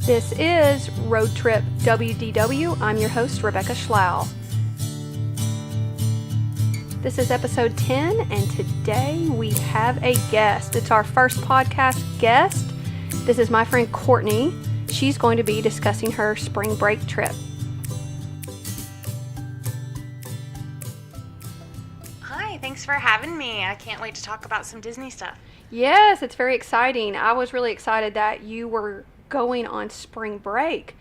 This is Roadtrip WDW. I'm your host, Rebecca Schlau. This is episode 10, and today we have a guest. It's our first podcast guest. This is my friend Courtney. She's going to be discussing her spring break trip. Hi, thanks for having me. I can't wait to talk about some Disney stuff. Yes, it's very exciting. I was really excited that you were going on spring break.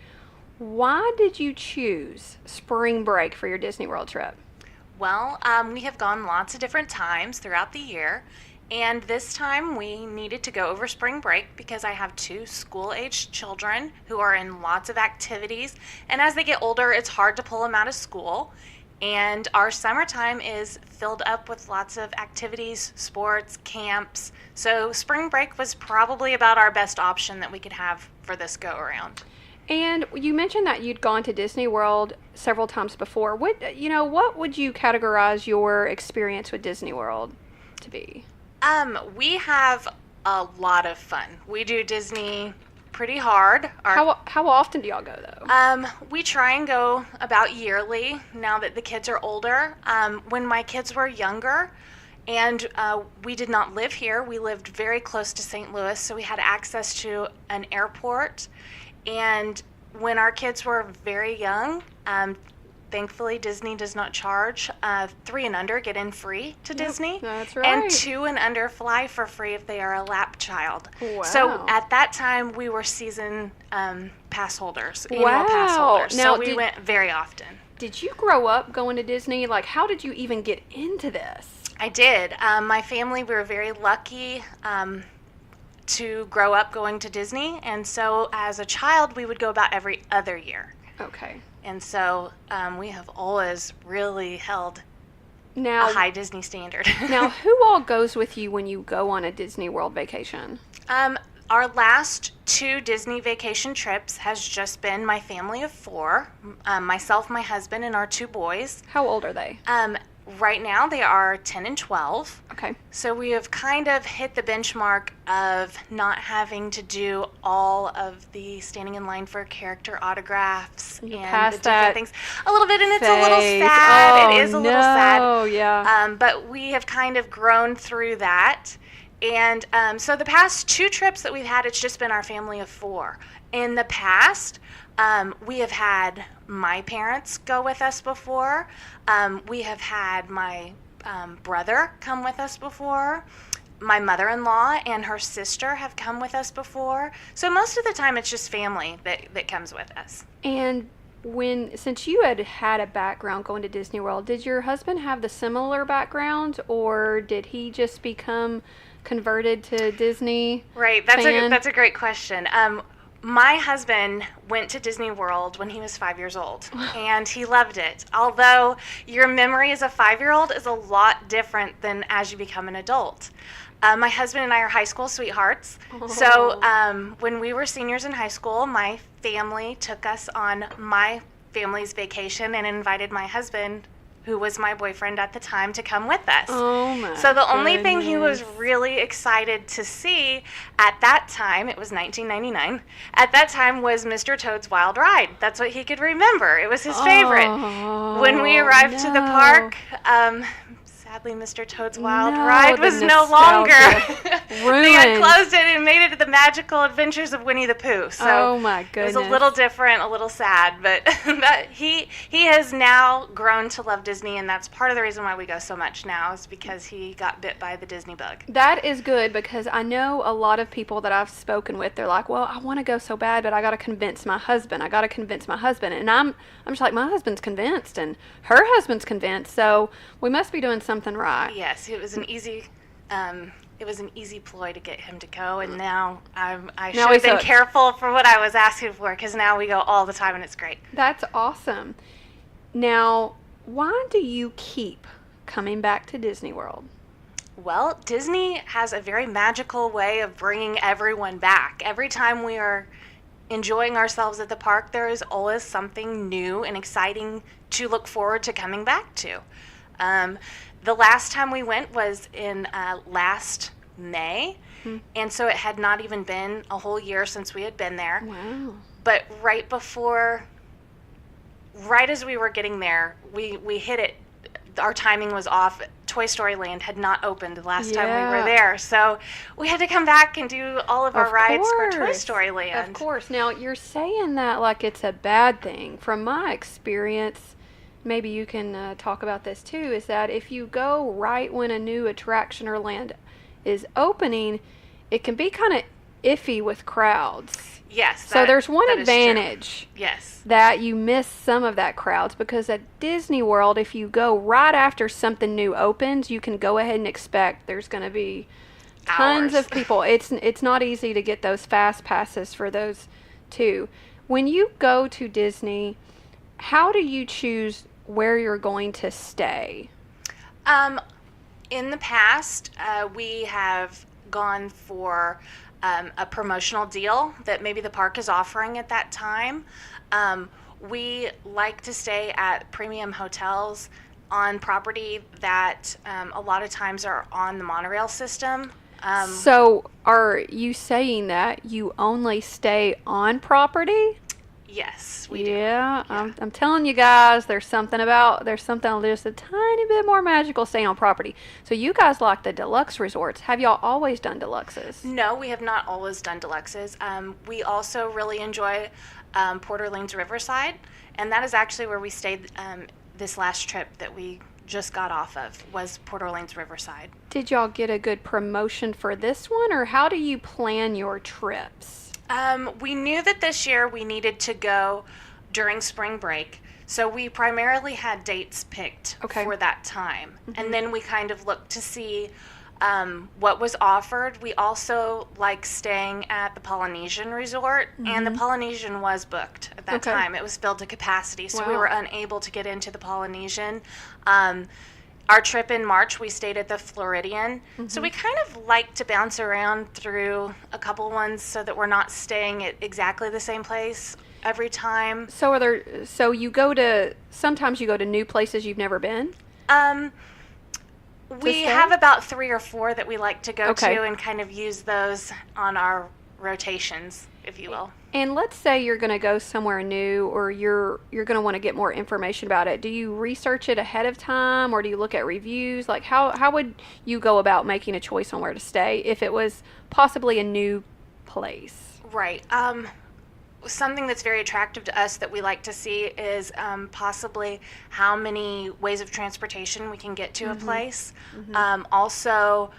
Why did you choose spring break for your Disney World trip? Well, we have gone lots of different times throughout the year, and this time we needed to go over spring break because I have two school-aged children who are in lots of activities, and as they get older, it's hard to pull them out of school. And our summertime is filled up with lots of activities, sports, camps. So spring break was probably about our best option that we could have for this go-around. And you mentioned that you'd gone to Disney World several times before. What would you categorize your experience with Disney World to be? We have a lot of fun. We do Disney pretty hard. How often do y'all go though? We try and go about yearly now that the kids are older. When my kids were younger and we did not live here, we lived very close to St. Louis, so we had access to an airport. And when our kids were very young, thankfully Disney does not charge. 3 and under get in free to Disney. That's right. And 2 and under fly for free if they are a lap child. Wow. So at that time we were season pass holders, Wow. annual pass holders. Now, so we went very often. Did you grow up going to Disney? Like, how did you even get into this? I did. My family, we were very lucky to grow up going to Disney, and so as a child we would go about every other year. Okay. And so we have always really held a Now, high Disney standard. now, who all goes with you when you go on a Disney World vacation? Our last 2 Disney vacation trips has just been my family of 4, myself, my husband, and our 2 boys. How old are they? Right now they are 10 and 12. Okay. So we have kind of hit the benchmark of not having to do all of the standing in line for character autographs and the past different that things. A little bit, and it's a little phase. sad. Oh, It is a little sad. Oh, yeah. But we have kind of grown through that. And so the past 2 trips that we've had, it's just been our family of 4. In the past, we have had my parents go with us before. We have had my brother come with us before. My mother-in-law and her sister have come with us before. So most of the time it's just family that comes with us. And since you had a background going to Disney World, did your husband have the similar background, or did he just become converted to Disney? Right, that's a great question. My husband went to Disney World when he was 5 years old, and he loved it. Although your memory as a 5-year-old is a lot different than as you become an adult. My husband and I are high school sweethearts. Oh. So when we were seniors in high school, my family took us on my family's vacation and invited my husband, who was my boyfriend at the time, to come with us. Oh my So the only thing he was goodness. really excited to see at that time, it was 1999, at that time was Mr. Toad's Wild Ride. That's what he could remember. It was his favorite. When we arrived to the park, sadly Mr. Toad's Wild Ride the was no longer. They had Ruined. closed it and made it to the magical adventures of Winnie the Pooh. So Oh my it was goodness. a little different, a little sad, but he has now grown to love Disney, and that's part of the reason why we go so much now, is because he got bit by the Disney bug. That is good, because I know a lot of people that I've spoken with, they're like, well, I want to go so bad, but I got to convince my husband. And I'm just like, my husband's convinced and her husband's convinced, so we must be doing something right. Yes, it was an easy ploy to get him to go, and now I should have been careful for what I was asking for, because now we go all the time and it's great. That's awesome. Now, why do you keep coming back to Disney World? Well, Disney has a very magical way of bringing everyone back. Every time we are enjoying ourselves at the park, there is always something new and exciting to look forward to coming back to. The last time we went was in last May, and so it had not even been a whole year since we had been there. Wow. but right as we were getting there, we hit it. Our timing was off. Toy Story Land had not opened the last time we were there. So we had to come back and do all of our rides for Toy Story Land. Of course. Now, you're saying that like it's a bad thing. From my experience, maybe you can talk about this too, is that if you go right when a new attraction or land is opening, it can be kind of iffy with crowds. Yes. So there's one advantage. Yes. That you miss some of that crowds, because at Disney World, if you go right after something new opens, you can go ahead and expect there's going to be tons of people. It's not easy to get those fast passes for those too. When you go to Disney, how do you choose where you're going to stay? In the past, we have gone for a promotional deal that maybe the park is offering at that time. We like to stay at premium hotels on property that a lot of times are on the monorail system. So are you saying that you only stay on property? Yes, we do. Yeah. I'm telling you guys, there's something just a tiny bit more magical staying on property. So you guys like the deluxe resorts. Have y'all always done deluxes? No, we have not always done deluxes. We also really enjoy Port Orleans Riverside, and that is actually where we stayed this last trip that we just got off of, was Port Orleans Riverside. Did y'all get a good promotion for this one, or how do you plan your trips? We knew that this year we needed to go during spring break, so we primarily had dates picked for that time. Mm-hmm. And then we kind of looked to see what was offered. We also like staying at the Polynesian Resort, mm-hmm. and the Polynesian was booked at that time. It was filled to capacity, so we were unable to get into the Polynesian. Our trip in March, we stayed at the Floridian. Mm-hmm. So we kind of like to bounce around through a couple ones so that we're not staying at exactly the same place every time. So sometimes you go to new places you've never been? We have about 3 or 4 that we like to go to and kind of use those on our rotations, if you will. And let's say you're going to go somewhere new, or you're going to want to get more information about it. Do you research it ahead of time, or do you look at reviews? Like how would you go about making a choice on where to stay if it was possibly a new place? Right. Something that's very attractive to us that we like to see is possibly how many ways of transportation we can get to mm-hmm. a place. Mm-hmm. Also,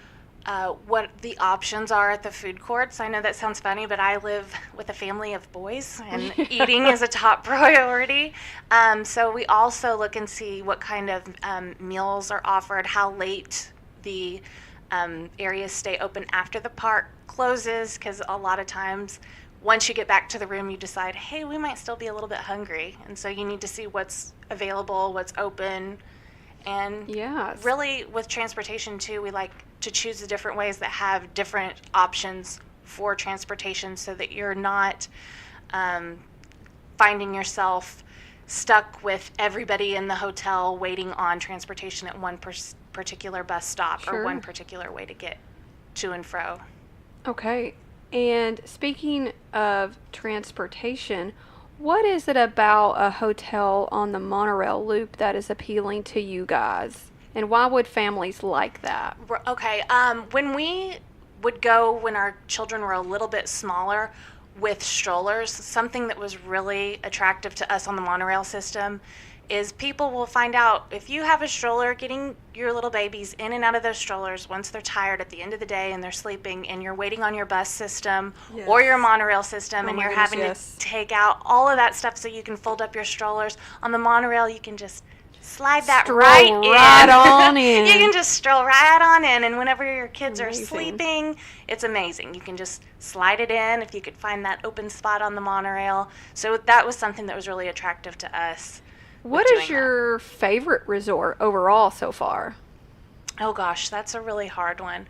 what the options are at the food courts. I know that sounds funny, but I live with a family of boys, and eating is a top priority. So we also look and see what kind of meals are offered, how late the areas stay open after the park closes, because a lot of times once you get back to the room, you decide, hey, we might still be a little bit hungry. And so you need to see what's available, what's open. And really with transportation too, we like to choose the different ways that have different options for transportation so that you're not finding yourself stuck with everybody in the hotel waiting on transportation at one particular bus stop or one particular way to get to and fro. Okay. And speaking of transportation, what is it about a hotel on the monorail loop that is appealing to you guys? And why would families like that? Okay. When we would go when our children were a little bit smaller with strollers, something that was really attractive to us on the monorail system is people will find out if you have a stroller, getting your little babies in and out of those strollers once they're tired at the end of the day and they're sleeping and you're waiting on your bus system or your monorail system and you're having to take out all of that stuff so you can fold up your strollers. On the monorail, you can just slide that right on in. You can just stroll right on in, and whenever your kids are sleeping, it's amazing. You can just slide it in if you could find that open spot on the monorail. So that was something that was really attractive to us. What is your favorite resort overall so far? Oh gosh, that's a really hard one.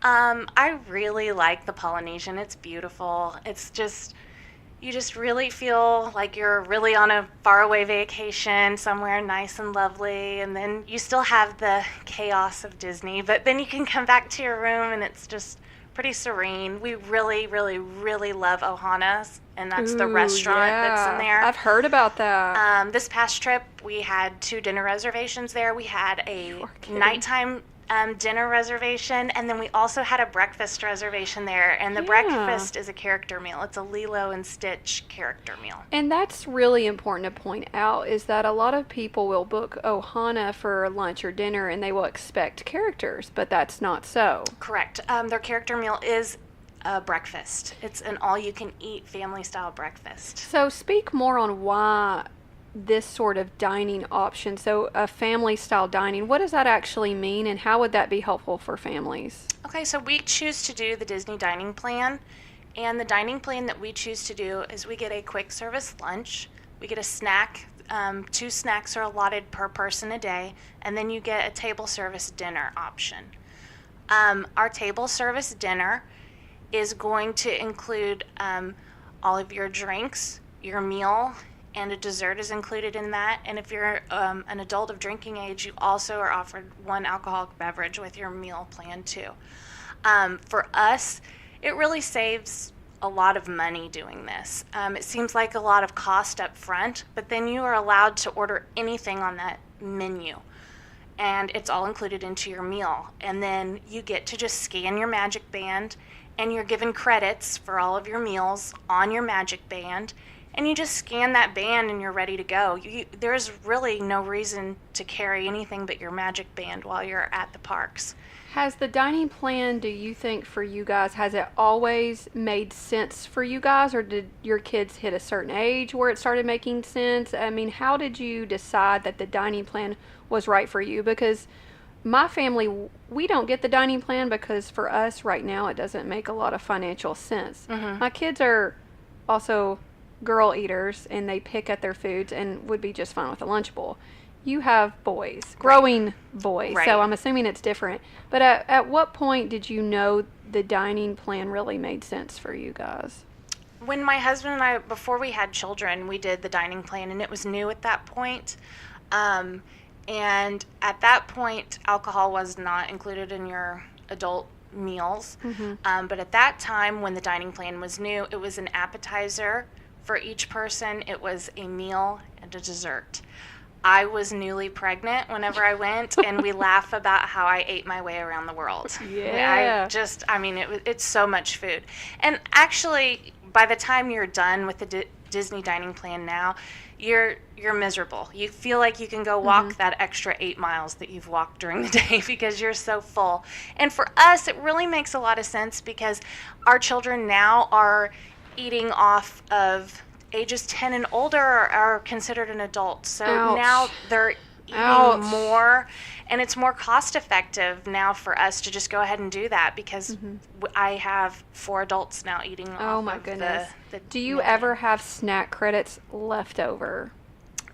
I really like the Polynesian. It's beautiful. It's just, you just really feel like you're really on a faraway vacation somewhere nice and lovely, and then you still have the chaos of Disney, but then you can come back to your room and it's just pretty serene. We really, really, really love Ohana's, and that's the Ooh, restaurant that's in yeah. there. I've heard about that. This past trip, we had 2 dinner reservations there. We had a You are kidding. nighttime dinner reservation, and then we also had a breakfast reservation there. And the Yeah. breakfast is a character meal. It's a Lilo and Stitch character meal. And that's really important to point out, is that a lot of people will book Ohana for lunch or dinner and they will expect characters, but that's not so. Correct. Their character meal is a breakfast. It's an all-you-can-eat family-style breakfast. So speak more on why this sort of dining option, so a family style dining, what does that actually mean, and how would that be helpful for families? Okay, so we choose to do the Disney dining plan, and the dining plan that we choose to do is we get a quick service lunch, we get a snack, 2 snacks are allotted per person a day, and then you get a table service dinner option. Our table service dinner is going to include all of your drinks, your meal, and a dessert is included in that. And if you're an adult of drinking age, you also are offered 1 alcoholic beverage with your meal plan too. For us, it really saves a lot of money doing this. It seems like a lot of cost up front, but then you are allowed to order anything on that menu. And it's all included into your meal. And then you get to just scan your Magic Band, and you're given credits for all of your meals on your Magic Band. And you just scan that band and you're ready to go. There's really no reason to carry anything but your Magic Band while you're at the parks. Has the dining plan, do you think, for you guys, has it always made sense for you guys, or did your kids hit a certain age where it started making sense? I mean, how did you decide that the dining plan was right for you? Because my family, we don't get the dining plan because for us right now it doesn't make a lot of financial sense. Mm-hmm. My kids are also girl eaters and they pick at their foods and would be just fine with a lunch bowl. You have boys, growing boys, Right. so I'm assuming it's different. But at what point did you know the dining plan really made sense for you guys? When my husband and I, before we had children, we did the dining plan, and it was new at that point. And at that point, alcohol was not included in your adult meals. Mm-hmm. But at that time, when the dining plan was new, it was an appetizer for each person. It was a meal and a dessert. I was newly pregnant whenever I went, and we laugh about how I ate my way around the world. Yeah. It's so much food. And actually, by the time you're done with the Disney dining plan now, you're miserable. You feel like you can go walk that extra 8 miles that you've walked during the day because you're so full. And for us, it really makes a lot of sense because our children now are eating off of ages 10 and older are considered an adult. So Ouch. now they're eating Ouch. more, and it's more cost effective now for us to just go ahead and do that because I have 4 adults now eating Oh off my of goodness. the Do you meal ever plan. have snack credits left over?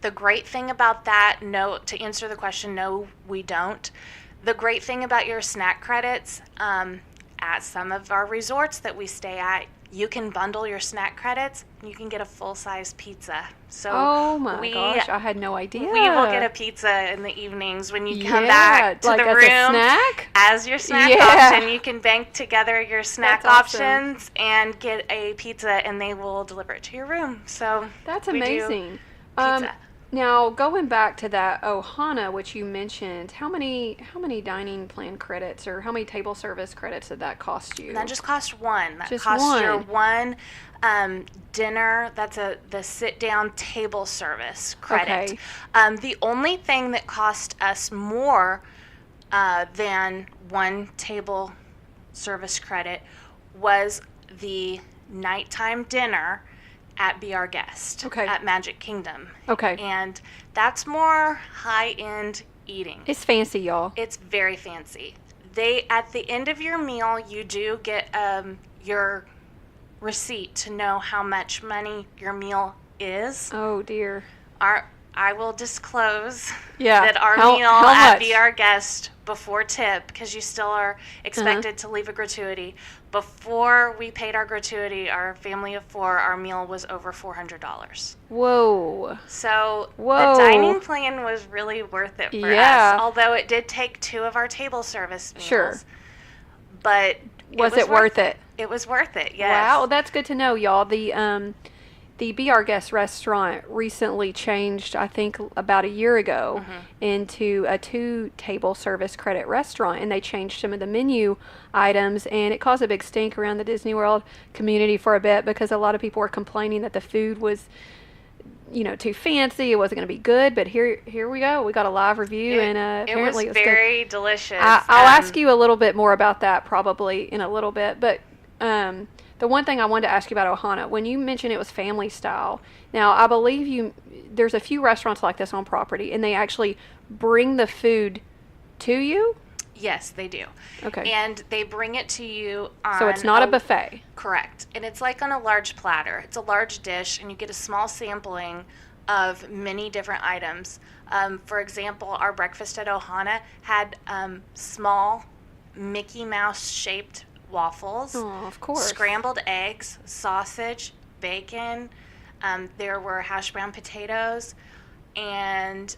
The great thing about that, no, to answer the question, no, we don't. The great thing about your snack credits, at some of our resorts that we stay at, you can bundle your snack credits. You can get a full-size pizza. So Oh my gosh, I had no idea. we will get a pizza in the evenings when you come Yeah, back to like the as a room snack? as your snack Yeah. option. You can bank together your snack That's awesome. options and get a pizza, and they will deliver it to your room. So That's we do amazing. pizza. Now, going back to that Ohana, which you mentioned, how many dining plan credits or how many table service credits did that cost you? That just cost 1. That Just costs your one. 1 dinner. That's the sit-down table service credit. Okay. The only thing that cost us more than 1 table service credit was the nighttime dinner at Be Our Guest at Magic Kingdom. Okay. And that's more high-end eating. It's fancy, y'all. It's very fancy. At the end of your meal, you do get your receipt to know how much money your meal is. Oh dear. I will disclose Yeah. that our How meal much? at Be Our Guest before tip, because you still are expected to leave a gratuity. Before we paid our gratuity, our family of 4, our meal was over $400. Whoa. So Whoa. the dining plan was really worth it for Yeah. us, although it did take 2 of our table service meals. Sure. But Was it worth it? It was worth it, yes. Wow, that's good to know, y'all. The Be Our Guest restaurant recently changed, I think, about a year ago into a 2-table service credit restaurant, and they changed some of the menu items, and it caused a big stink around the Disney World community for a bit because a lot of people were complaining that the food was, too fancy. It wasn't going to be good, but here we go. We got a live review, and apparently it was very delicious. I'll ask you a little bit more about that probably in a little bit, but the one thing I wanted to ask you about Ohana, when you mentioned it was family style, now I believe there's a few restaurants like this on property, and they actually bring the food to you? Yes, they do. Okay. And they bring it to you on... So it's not a buffet? Correct. And it's like on a large platter. It's a large dish, and you get a small sampling of many different items. For example, our breakfast at Ohana had small Mickey Mouse-shaped waffles, of course, scrambled eggs, sausage, bacon. There were hash brown potatoes, and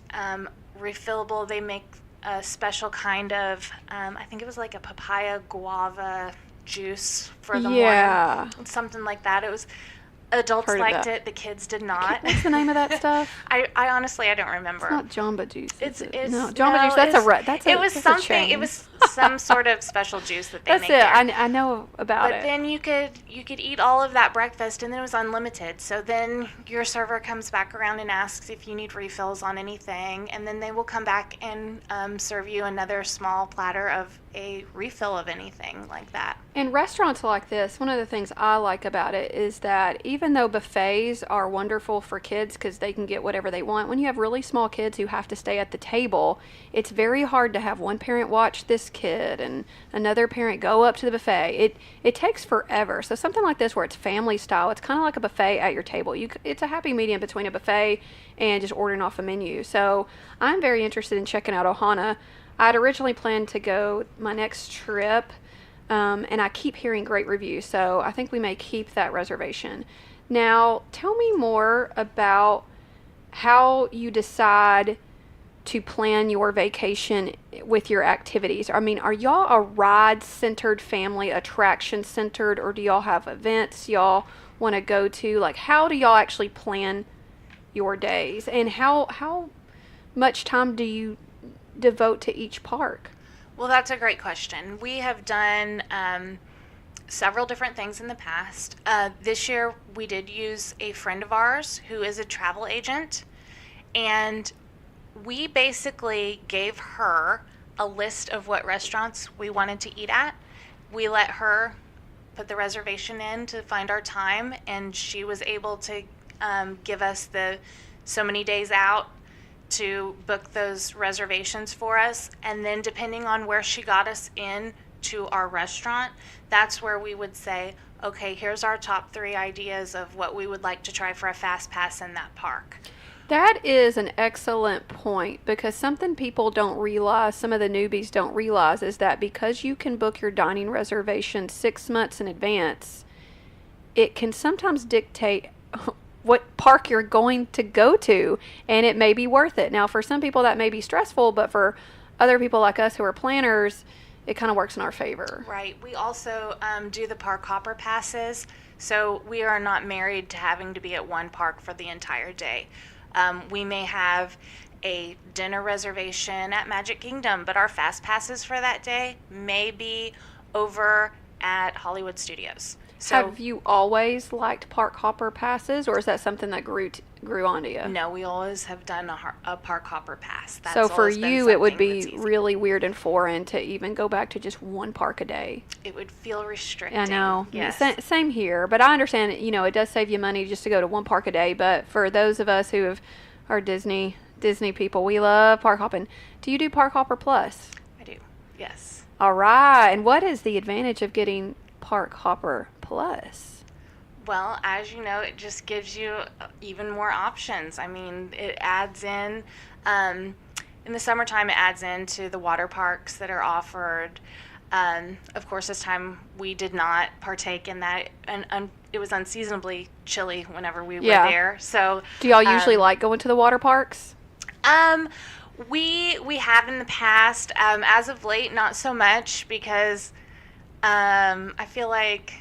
refillable. They make a special kind of, I think it was like a papaya guava juice for the morning, something like that. It was. Adults liked it. The kids did not. What's the name of that stuff? I honestly don't remember. It's not Jamba Juice. It's no Jamba Juice. That's it was something. It was some sort of special juice that they make. That's it. I know about it. But then you could eat all of that breakfast, and then it was unlimited. So then your server comes back around and asks if you need refills on anything, and then they will come back and serve you another small platter of a refill of anything like that. In restaurants like this, one of the things I like about it is that even though buffets are wonderful for kids because they can get whatever they want, when you have really small kids who have to stay at the table, it's very hard to have one parent watch this kid and another parent go up to the buffet. It takes forever. So something like this where it's family style, it's kind of like a buffet at your table. It's a happy medium between a buffet and just ordering off a menu. So I'm very interested in checking out Ohana. I'd originally planned to go my next trip, and I keep hearing great reviews, so I think we may keep that reservation. Now, tell me more about how you decide to plan your vacation with your activities. I mean, are y'all a ride-centered family, attraction-centered, or do y'all have events y'all want to go to? Like, how do y'all actually plan your days, and how much time do you devote to each park? Well, that's a great question. We have done several different things in the past. This year we did use a friend of ours who is a travel agent, and we basically gave her a list of what restaurants we wanted to eat at. We let her put the reservation in to find our time, and she was able to give us the so many days out to book those reservations for us. And then depending on where she got us in to our restaurant, that's where we would say, okay, here's our top 3 ideas of what we would like to try for a fast pass in that park. That is an excellent point, because something people don't realize, some of the newbies don't realize, is that because you can book your dining reservation 6 months in advance, it can sometimes dictate what park you're going to go to, and it may be worth it. Now, for some people that may be stressful, but for other people like us who are planners, it kind of works in our favor. Right. We also do the park hopper passes, so we are not married to having to be at one park for the entire day. We may have a dinner reservation at Magic Kingdom, but our fast passes for that day may be over at Hollywood Studios. So, have you always liked park hopper passes, or is that something that grew onto you? No, we always have done a park hopper pass. That's so for you, it would be really weird and foreign to even go back to just one park a day. It would feel restricting. I know. Yes. Same here, but I understand, it does save you money just to go to one park a day, but for those of us who are Disney people, we love park hopping. Do you do Park Hopper Plus? I do, yes. All right, and what is the advantage of getting Park Hopper Plus? Well, as you know, it just gives you even more options. I mean, it adds in the summertime, it adds into the water parks that are offered. Of course, this time we did not partake in that, and it was unseasonably chilly whenever we were there. So, do y'all usually like going to the water parks? We have in the past. As of late, not so much, because I feel like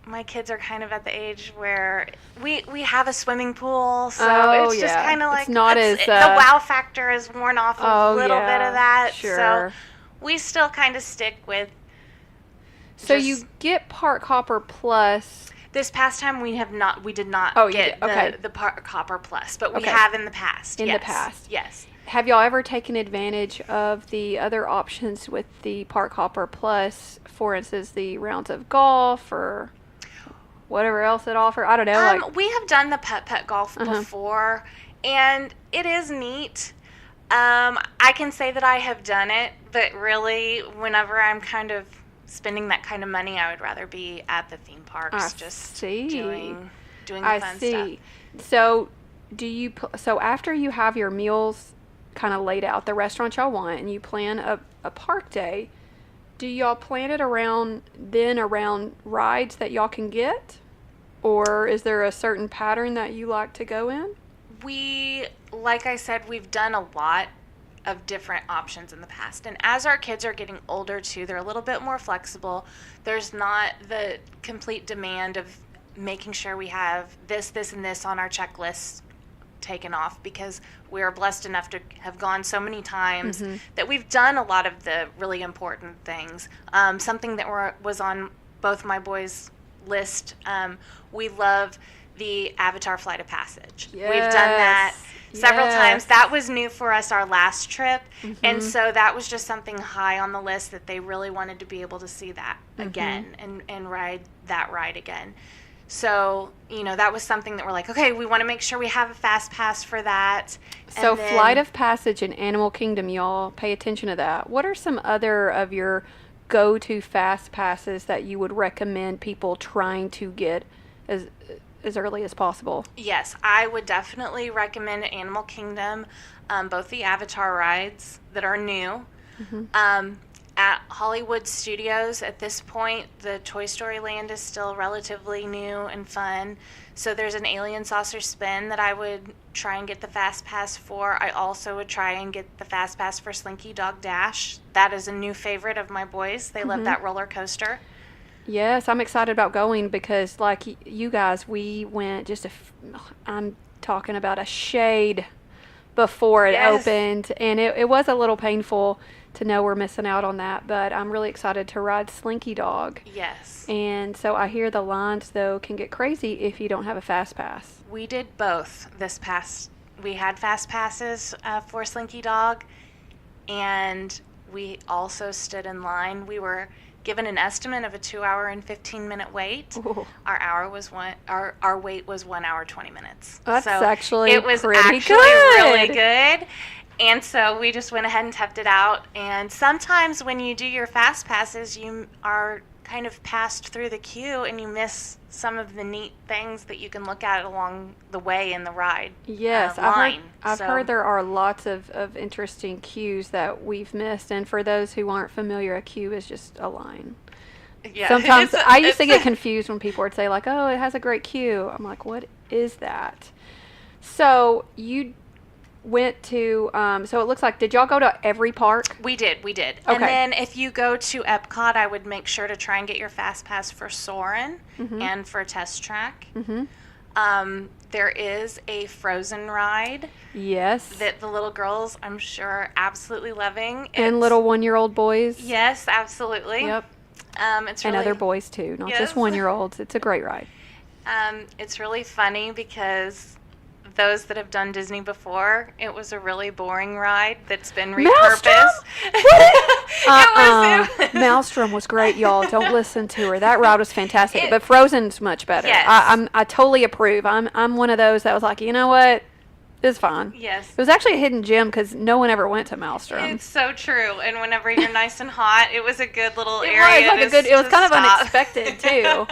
my kids are kind of at the age where we have a swimming pool, so it's just kind of like it's not as the wow factor has worn off a little bit of that. Sure. So we still kind of stick with. So you get Park Hopper Plus. This past time we did not get the Park Hopper Plus, but we have in the past. In the past. Yes. Have y'all ever taken advantage of the other options with the Park Hopper Plus? For instance, the rounds of golf or whatever else it offers? I don't know. We have done the Pet Golf before, and it is neat. I can say that I have done it, but really, whenever I'm kind of spending that kind of money, I would rather be at the theme parks, doing the fun stuff. So, so after you have your meals kind of laid out, the restaurant y'all want, and you plan a park day, do y'all plan it around rides that y'all can get? Or is there a certain pattern that you like to go in? Like I said, we've done a lot of different options in the past. And as our kids are getting older too, they're a little bit more flexible. There's not the complete demand of making sure we have this, and this on our checklist taken off, because we are blessed enough to have gone so many times that we've done a lot of the really important things. Something that was on both my boys' list, we love the Avatar Flight of Passage. Yes. We've done that several times. That was new for us our last trip, and so that was just something high on the list that they really wanted to be able to see that again and ride that ride again. So, that was something that we're like, okay, we want to make sure we have a fast pass for that. So Flight of Passage and Animal Kingdom, y'all pay attention to that. What are some other of your go-to fast passes that you would recommend people trying to get as early as possible? Yes, I would definitely recommend Animal Kingdom, both the Avatar rides that are new. At Hollywood Studios, at this point, the Toy Story Land is still relatively new and fun. So there's an Alien Saucer Spin that I would try and get the Fast Pass for. I also would try and get the Fast Pass for Slinky Dog Dash. That is a new favorite of my boys. They love that roller coaster. Yes, I'm excited about going because, like you guys, we went I'm talking about a shade before it opened, and it was a little painful to know we're missing out on that, but I'm really excited to ride Slinky Dog. Yes. And so I hear the lines, though, can get crazy if you don't have a Fast Pass. We did both this past. We had Fast Passes for Slinky Dog, and we also stood in line. We were given an estimate of a 2-hour and 15-minute wait. Ooh. Our wait was 1 hour 20 minutes. That's so actually it was pretty actually good. Really good. And so we just went ahead and toughed it out. And sometimes when you do your fast passes, you are kind of passed through the queue and you miss some of the neat things that you can look at along the way in the ride. Yes, line. I've heard there are lots of interesting queues that we've missed. And for those who aren't familiar, a queue is just a line. Yeah, sometimes I used to get confused when people would say, like, oh, it has a great queue. I'm like, what is that? So you went to, so it looks like, did y'all go to every park? We did. Okay. And then if you go to Epcot, I would make sure to try and get your Fast Pass for Soarin' and for Test Track. There is a Frozen ride. Yes. That the little girls, I'm sure, are absolutely loving. And little 1-year-old boys. Yes, absolutely. Yep. It's really, and other boys too, not just 1-year-olds. It's a great ride. It's really funny because those that have done Disney before, it was a really boring ride that's been repurposed. Maelstrom was great, y'all. Don't listen to her. That ride was fantastic, but Frozen's much better. Yes. I totally approve. I'm one of those that was like, you know what? It's fine. Yes. It was actually a hidden gem because no one ever went to Maelstrom. It's so true. And whenever you're nice and hot, it was a good little area. It was kind of unexpected too.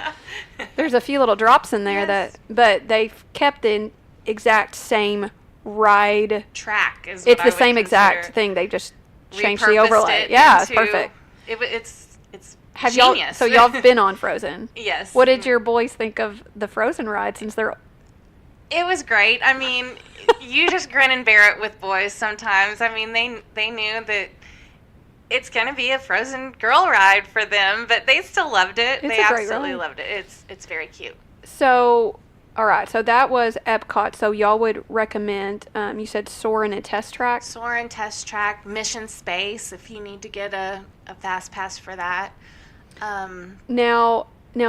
There's a few little drops in there but they kept the exact same ride track. It's the same exact thing. They just changed the overlay. Yeah, it's perfect. It's have genius. Y'all, so y'all have been on Frozen. Yes. What did your boys think of the Frozen ride since they're... It was great. I mean, you just grin and bear it with boys sometimes. I mean, they knew that it's going to be a frozen girl ride for them, but they still loved it. It's They a great absolutely ride. loved it. It's very cute. So, all right. So that was Epcot. So y'all would recommend, you said Soarin' and Test Track? Soarin' Test Track, Mission Space, if you need to get a fast pass for that. Now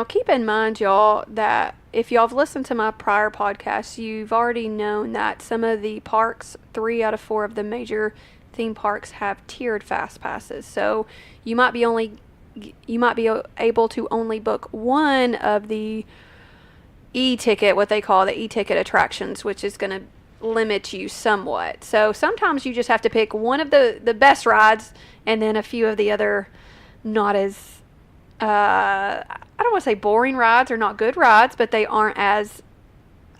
keep in mind, y'all, that if y'all have listened to my prior podcasts, you've already known that some of the parks, 3 out of 4 of the major theme parks, have tiered fast passes. So you might be able to only book one of the e-ticket, what they call the e-ticket attractions, which is going to limit you somewhat. So sometimes you just have to pick one of the best rides and then a few of the other not as I don't want to say boring rides or not good rides, but they aren't as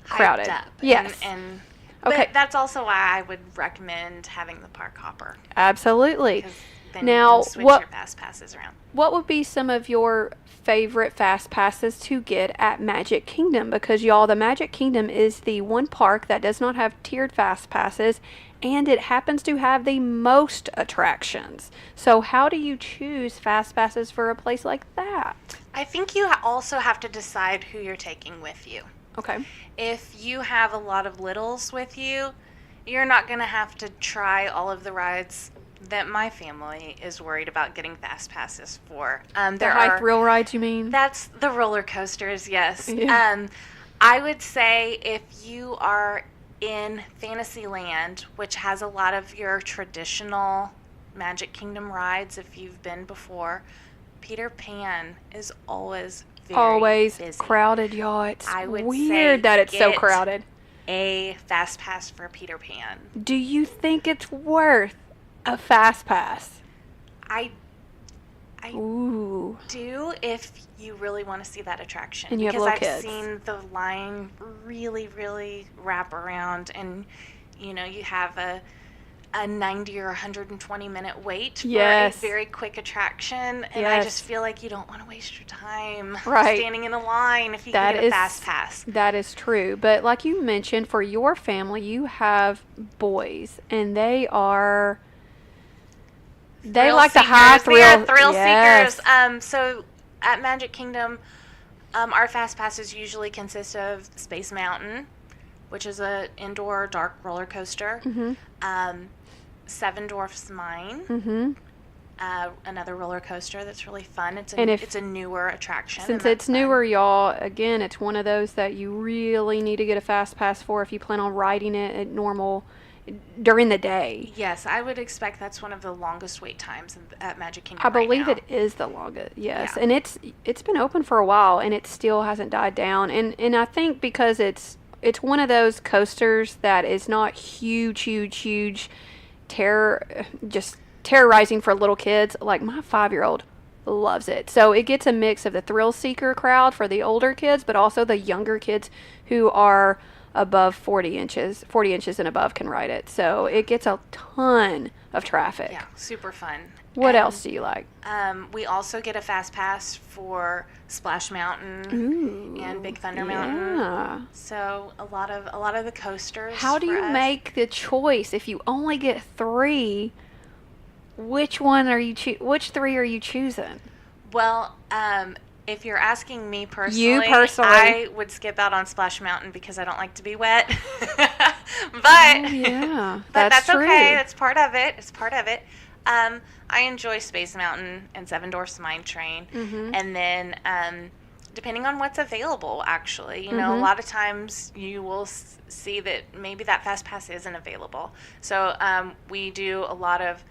crowded. Hyped up. Yes. And okay. But that's also why I would recommend having the park hopper. Absolutely. Because then Now, you can switch your fast passes around. What would be some of your favorite fast passes to get at Magic Kingdom? Because y'all, the Magic Kingdom is the one park that does not have tiered fast passes, and it happens to have the most attractions. So how do you choose fast passes for a place like that? I think you also have to decide who you're taking with you. Okay. If you have a lot of littles with you, you're not going to have to try all of the rides that my family is worried about getting fast passes for. The high thrill rides, you mean? That's the roller coasters, yes. Yeah. I would say if you are in Fantasyland, which has a lot of your traditional Magic Kingdom rides, if you've been before, Peter Pan is always very busy. Crowded, y'all. It's I would weird say that it's so get crowded. A fast pass for Peter Pan. Do you think it's worth a fast pass? I Ooh. do if you really want to see that attraction. And you have because little I've kids. seen the line really, really wrap around, and you have a 90 or 120 minute wait for a very quick attraction, and I just feel like you don't want to waste your time standing in a line if you can get a fast pass. That is true. But like you mentioned, for your family, you have boys, and they like the high thrill. They are thrill seekers. So at Magic Kingdom, our fast passes usually consist of Space Mountain, which is an indoor dark roller coaster. Mm-hmm. Seven Dwarfs Mine, mm-hmm. Another roller coaster that's really fun. It's a newer attraction. Since it's newer, y'all, again, it's one of those that you really need to get a fast pass for if you plan on riding it at normal during the day. Yes, I would expect that's one of the longest wait times at Magic Kingdom. I believe it is the longest. Yes, and it's been open for a while, and it still hasn't died down. And I think because it's one of those coasters that is not huge, just terrorizing for little kids. Like my 5-year-old loves it. So it gets a mix of the thrill seeker crowd for the older kids, but also the younger kids who are above 40 inches and above can ride it. So it gets a ton of traffic. Yeah, super fun. What else do you like? We also get a fast pass for Splash Mountain and Big Thunder Mountain. So a lot of the coasters. How do you make the choice if you only get 3? Which 3 are you choosing? Well, if you're asking me personally, I would skip out on Splash Mountain because I don't like to be wet. But that's true. Okay. That's part of it. It's part of it. I enjoy Space Mountain and Seven Dwarfs Mine Train, and then depending on what's available, actually, a lot of times you will see that maybe that fast pass isn't available. So we do a lot of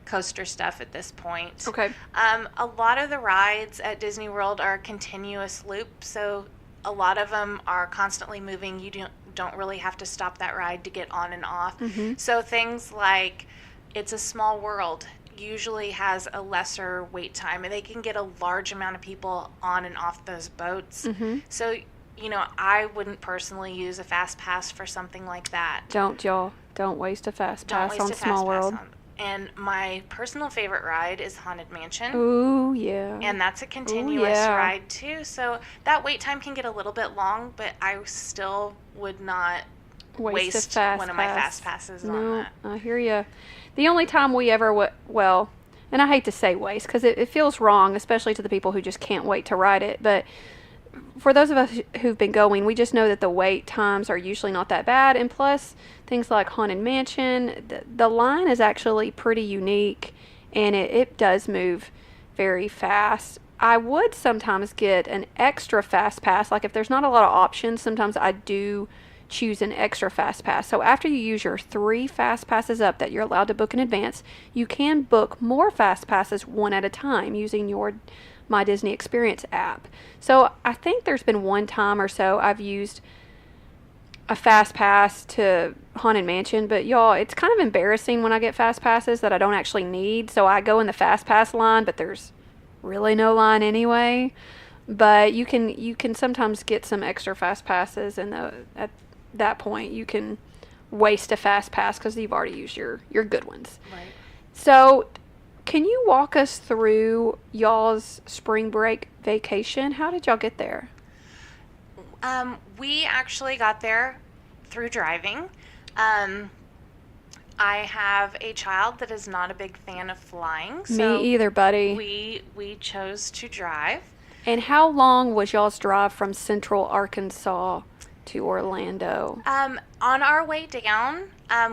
coaster stuff at this point. Okay. A lot of the rides at Disney World are continuous loop, so a lot of them are constantly moving. You don't really have to stop that ride to get on and off. So things like It's a Small World usually has a lesser wait time, and they can get a large amount of people on and off those boats. So, I wouldn't personally use a fast pass for something like that. Don't waste a fast pass on Small World. And my personal favorite ride is Haunted Mansion. Ooh, yeah. And that's a continuous ride, too. So that wait time can get a little bit long, but I still would not waste one of my fast passes on that. I hear you. The only time we ever and I hate to say waste because it feels wrong, especially to the people who just can't wait to ride it. But for those of us who've been going, we just know that the wait times are usually not that bad. And plus, things like Haunted Mansion, the line is actually pretty unique, and it does move very fast. I would sometimes get an extra fast pass. Like if there's not a lot of options, sometimes I do choose an extra fast pass. So after you use your 3 fast passes up that you're allowed to book in advance, you can book more fast passes one at a time using your My Disney Experience app. So I think there's been one time or so I've used a fast pass to Haunted Mansion, but y'all, it's kind of embarrassing when I get fast passes that I don't actually need. So I go in the fast pass line, but there's really no line anyway. But you can sometimes get some extra fast passes, and at that point you can waste a fast pass because you've already used your good ones. Right. So can you walk us through y'all's spring break vacation? How did y'all get there? We actually got there through driving. I have a child that is not a big fan of flying. So Me either, buddy. we chose to drive. And how long was y'all's drive from Central Arkansas to Orlando? On our way down,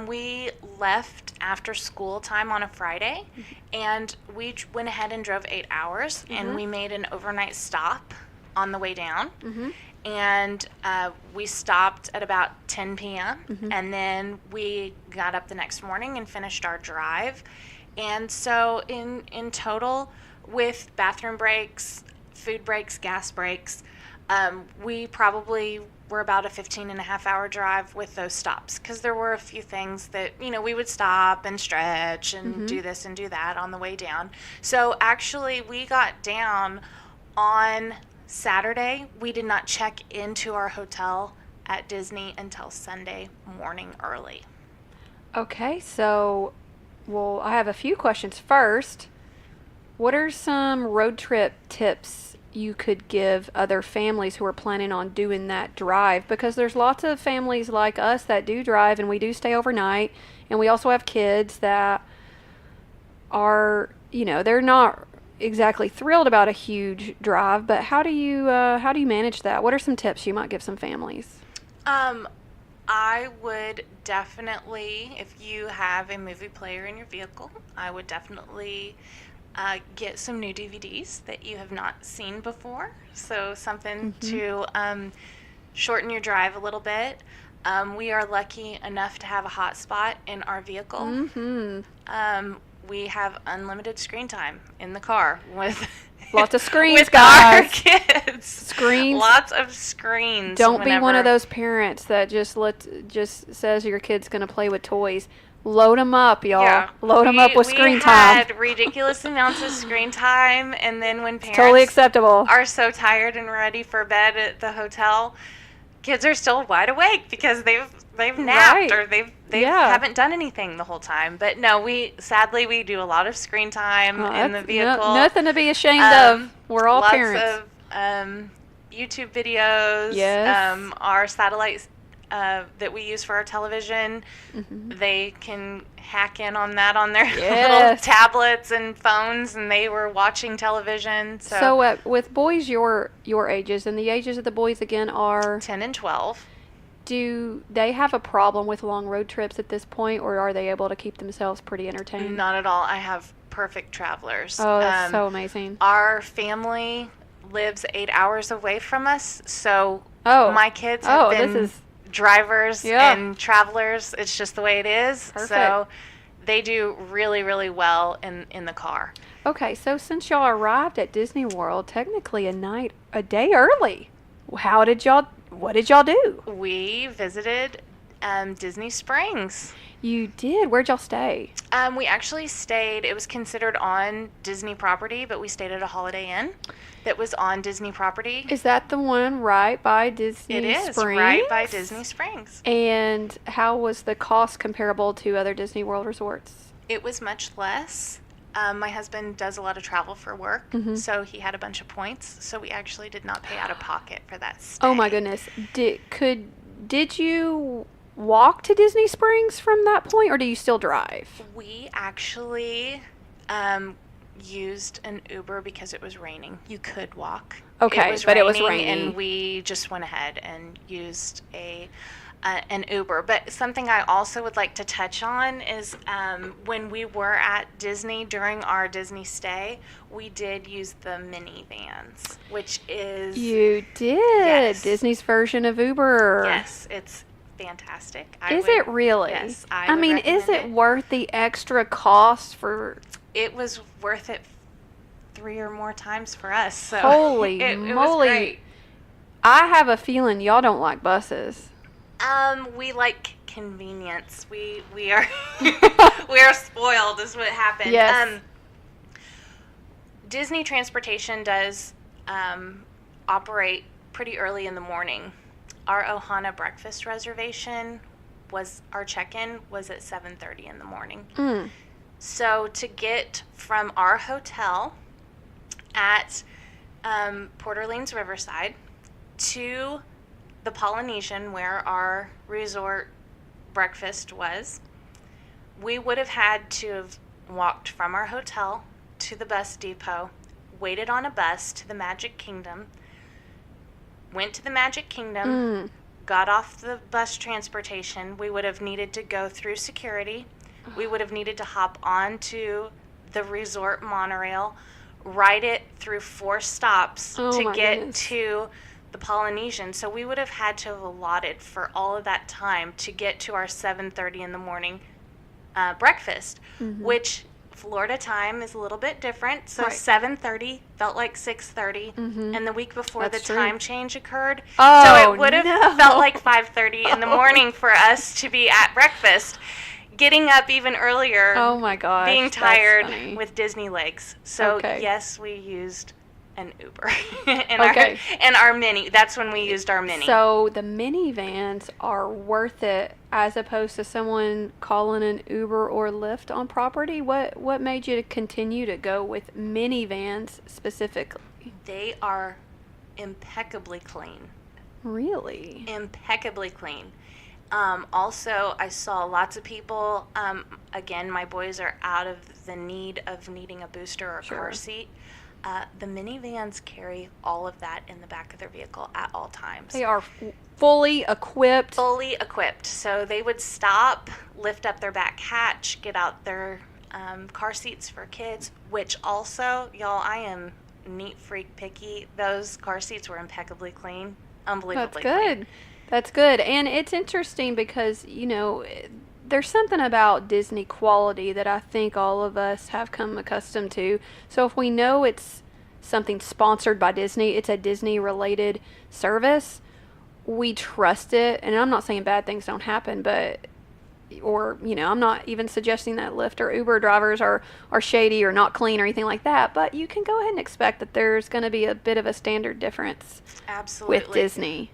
we left after school time on a Friday, and we went ahead and drove 8 hours, and we made an overnight stop on the way down. And we stopped at about 10 p.m. And then we got up the next morning and finished our drive. And so in total, with bathroom breaks, food breaks, gas breaks, we probably were about a 15-and-a-half-hour drive with those stops, because there were a few things that, we would stop and stretch and do this and do that on the way down. So actually, we got down on Saturday. We did not check into our hotel at Disney until Sunday morning early. Okay, so, well, I have a few questions. First, what are some road trip tips you could give other families who are planning on doing that drive? Because there's lots of families like us that do drive, and we do stay overnight, and we also have kids that are, they're not exactly thrilled about a huge drive, but how do you manage that? What are some tips you might give some families? I would definitely, if you have a movie player in your vehicle, I would definitely get some new DVDs that you have not seen before. So something to shorten your drive a little bit. We are lucky enough to have a hotspot in our vehicle. We have unlimited screen time in the car with lots of screens, with guys. Our kids. Screens. Lots of screens. Don't be one of those parents that just says your kid's going to play with toys. Load them up, y'all. Yeah. Load them up with screen time. We had ridiculous amounts of screen time, and then when parents totally acceptable. Are so tired and ready for bed at the hotel, kids are still wide awake because they've napped or they haven't done anything the whole time. But no, we do a lot of screen time in the vehicle. Nothing to be ashamed of. We're all parents. Lots of YouTube videos. Yes. Our satellites that we use for our television, they can hack in on that on their little tablets and phones, and they were watching television. So with boys your ages, and the ages of the boys again are 10 and 12. Do they have a problem with long road trips at this point, or are they able to keep themselves pretty entertained? Not at all. I have perfect travelers. Oh, that's so amazing. Our family lives 8 hours away from us, so my kids have been drivers and travelers. It's just the way it is. Perfect. So they do really, really well in the car. Okay, so since y'all arrived at Disney World technically a day early, what did y'all do? We visited Disney Springs. You did? Where'd y'all stay? We actually stayed, it was considered on Disney property, but we stayed at a Holiday Inn that was on Disney property. Is that the one right by Disney Springs? It is, right by Disney Springs. And how was the cost comparable to other Disney World resorts? It was much less. My husband does a lot of travel for work, so he had a bunch of points, so we actually did not pay out of pocket for that stay. Oh my goodness. Did you walk to Disney Springs from that point, or do you still drive? We actually Used an Uber because it was raining. You could walk. Okay, but it was raining. And we just went ahead and used an Uber. But something I also would like to touch on is when we were at Disney during our Disney stay, we did use the minivans, which is... You did? Yes. Disney's version of Uber. Yes, it's fantastic. Is it really? Yes. I mean, is it worth the extra cost for... It was worth it 3 or more times for us. So Holy it moly. was great. I have a feeling y'all don't like buses. We like convenience. We are we are spoiled is what happened. Yes. Disney transportation does operate pretty early in the morning. Our Ohana breakfast reservation our check-in was at 7:30 in the morning. So to get from our hotel at Port Orleans Riverside to the Polynesian, where our resort breakfast was, we would have had to have walked from our hotel to the bus depot, waited on a bus to the Magic Kingdom, went to the Magic Kingdom, got off the bus transportation. We would have needed to go through security. We would have needed to hop onto the resort monorail, ride it through 4 stops to get to the Polynesian. So we would have had to have allotted for all of that time to get to our 7:30 in the morning breakfast, which Florida time is a little bit different. So 7:30 felt like 6:30, and the week before the time change occurred. So it would have felt like 5:30 in the morning for us to be at breakfast. Getting up even earlier. Oh my gosh. Being tired with Disney legs. So yes, we used an Uber and our mini. That's when we used our mini. So the minivans are worth it as opposed to someone calling an Uber or Lyft on property. What made you continue to go with minivans specifically? They are impeccably clean. Really? Impeccably clean. Also, I saw lots of people, again, my boys are out of the need of needing a booster or a car seat. The minivans carry all of that in the back of their vehicle at all times. They are fully equipped. Fully equipped. So they would stop, lift up their back hatch, get out their car seats for kids, which also, y'all, I am neat freak picky. Those car seats were impeccably clean. Unbelievably clean. That's good. That's good. And it's interesting because, there's something about Disney quality that I think all of us have come accustomed to. So if we know it's something sponsored by Disney, it's a Disney-related service, we trust it. And I'm not saying bad things don't happen, I'm not even suggesting that Lyft or Uber drivers are shady or not clean or anything like that. But you can go ahead and expect that there's going to be a bit of a standard difference. Absolutely. With Disney.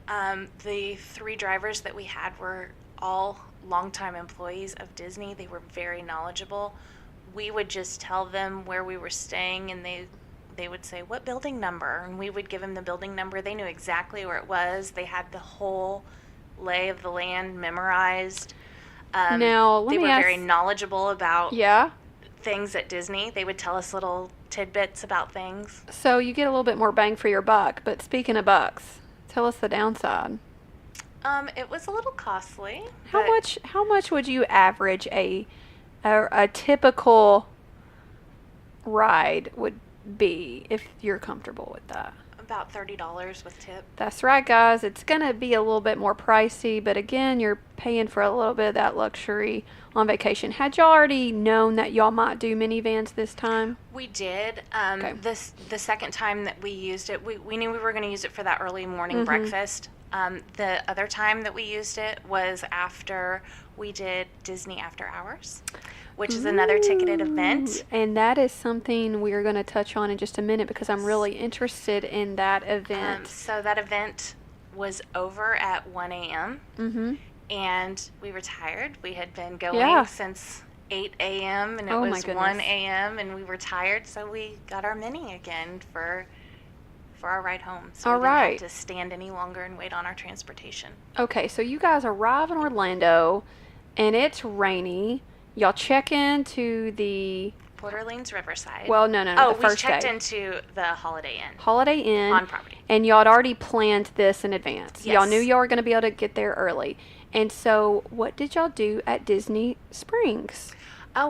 The 3 drivers that we had were all longtime employees of Disney. They were very knowledgeable. We would just tell them where we were staying, and they would say, "What building number?" And we would give them the building number. They knew exactly where it was. They had the whole lay of the land memorized. Now, they were very knowledgeable about things at Disney. They would tell us little tidbits about things. So you get a little bit more bang for your buck. But speaking of bucks, tell us the downside. It was a little costly. How much would you average a typical ride would be if you're comfortable with that? About $30 with tip. That's right, guys. It's going to be a little bit more pricey, but again, you're paying for a little bit of that luxury on vacation. Had y'all already known that y'all might do minivans this time? We did. The second time that we used it, we knew we were going to use it for that early morning breakfast. The other time that we used it was after we did Disney After Hours, which is another ticketed event. And that is something we're going to touch on in just a minute because I'm really interested in that event. So that event was over at 1 a.m. And we were tired. We had been going since 8 a.m. and it was 1 a.m. and we were tired, so we got our mini again for our ride home. So we didn't have to stand any longer and wait on our transportation. Okay, so you guys arrive in Orlando and it's rainy. Y'all check into the Port Orleans Riverside. Well, no, Oh, the we first checked day. into the Holiday Inn. Holiday Inn. On property. And y'all had already planned this in advance. Yes. Y'all knew y'all were going to be able to get there early. And so what did y'all do at Disney Springs?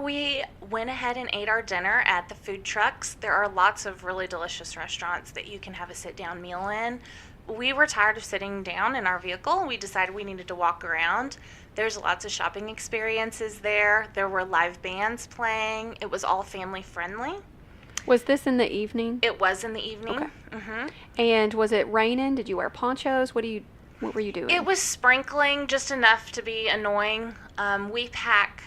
We went ahead and ate our dinner at the food trucks. There are lots of really delicious restaurants that you can have a sit-down meal in. We were tired of sitting down in our vehicle. We decided we needed to walk around. There's lots of shopping experiences there. There were live bands playing. It was all family friendly. Was this in the evening? It was in the evening. Okay. Mm-hmm. And was it raining? Did you wear ponchos? What were you doing? It was sprinkling, just enough to be annoying. We pack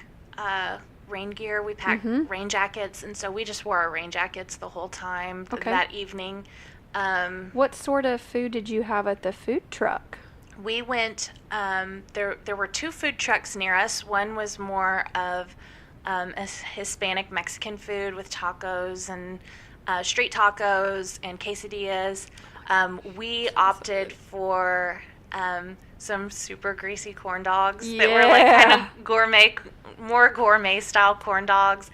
rain gear. We pack rain jackets, and so we just wore our rain jackets the whole time that evening. What sort of food did you have at the food truck? We went, there were 2 food trucks near us. One was more of a Hispanic Mexican food with tacos and street tacos and quesadillas. We opted for some super greasy corn dogs that were like kind of more gourmet style corn dogs.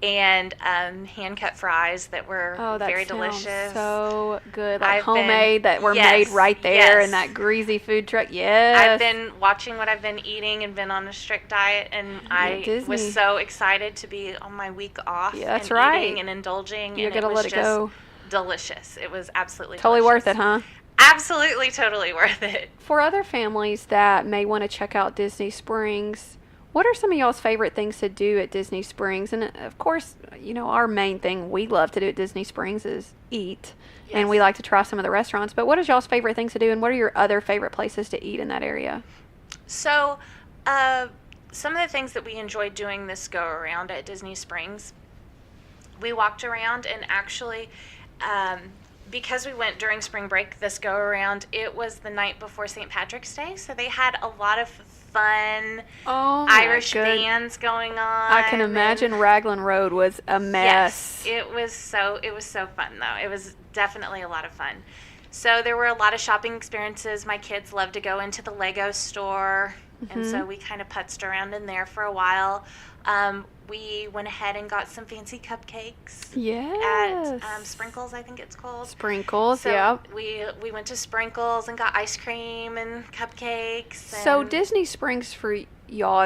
And hand-cut fries that were very delicious. So good, like homemade that were made right there in that greasy food truck. Yes. I've been watching what I've been eating and been on a strict diet, and I was so excited to be on my week off. Yeah, that's and right. Eating and indulging. You're and gonna let it go. Delicious. It was absolutely totally delicious. worth it, huh? Absolutely, totally worth it. For other families that may want to check out Disney Springs, what are some of y'all's favorite things to do at Disney Springs? And of course, our main thing we love to do at Disney Springs is eat. Yes. And we like to try some of the restaurants. But what is y'all's favorite things to do, and what are your other favorite places to eat in that area? So, some of the things that we enjoyed doing this go around at Disney Springs, we walked around and actually, because we went during spring break this go around, it was the night before St. Patrick's Day, so they had a lot of fun Irish bands going on. I can imagine Raglan Road was a mess. Yes, it was so fun though. It was definitely a lot of fun. So there were a lot of shopping experiences. My kids love to go into the Lego store, and so we kind of putzed around in there for a while. We went ahead and got some fancy cupcakes. Yes. At Sprinkles, I think it's called. Sprinkles, so yeah. We went to Sprinkles and got ice cream and cupcakes. So Disney Springs for y'all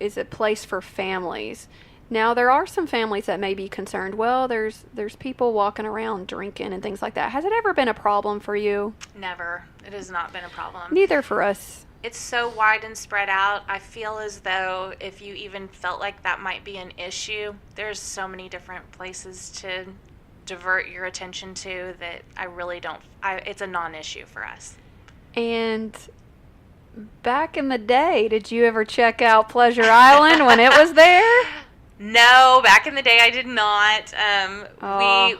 is a place for families. Now there are some families that may be concerned. Well, there's people walking around drinking and things like that. Has it ever been a problem for you? Never. It has not been a problem. Neither for us. It's so wide and spread out. I feel as though if you even felt like that might be an issue, there's so many different places to divert your attention to that I really don't. It's a non-issue for us. And back in the day, did you ever check out Pleasure Island when it was there? No, back in the day I did not.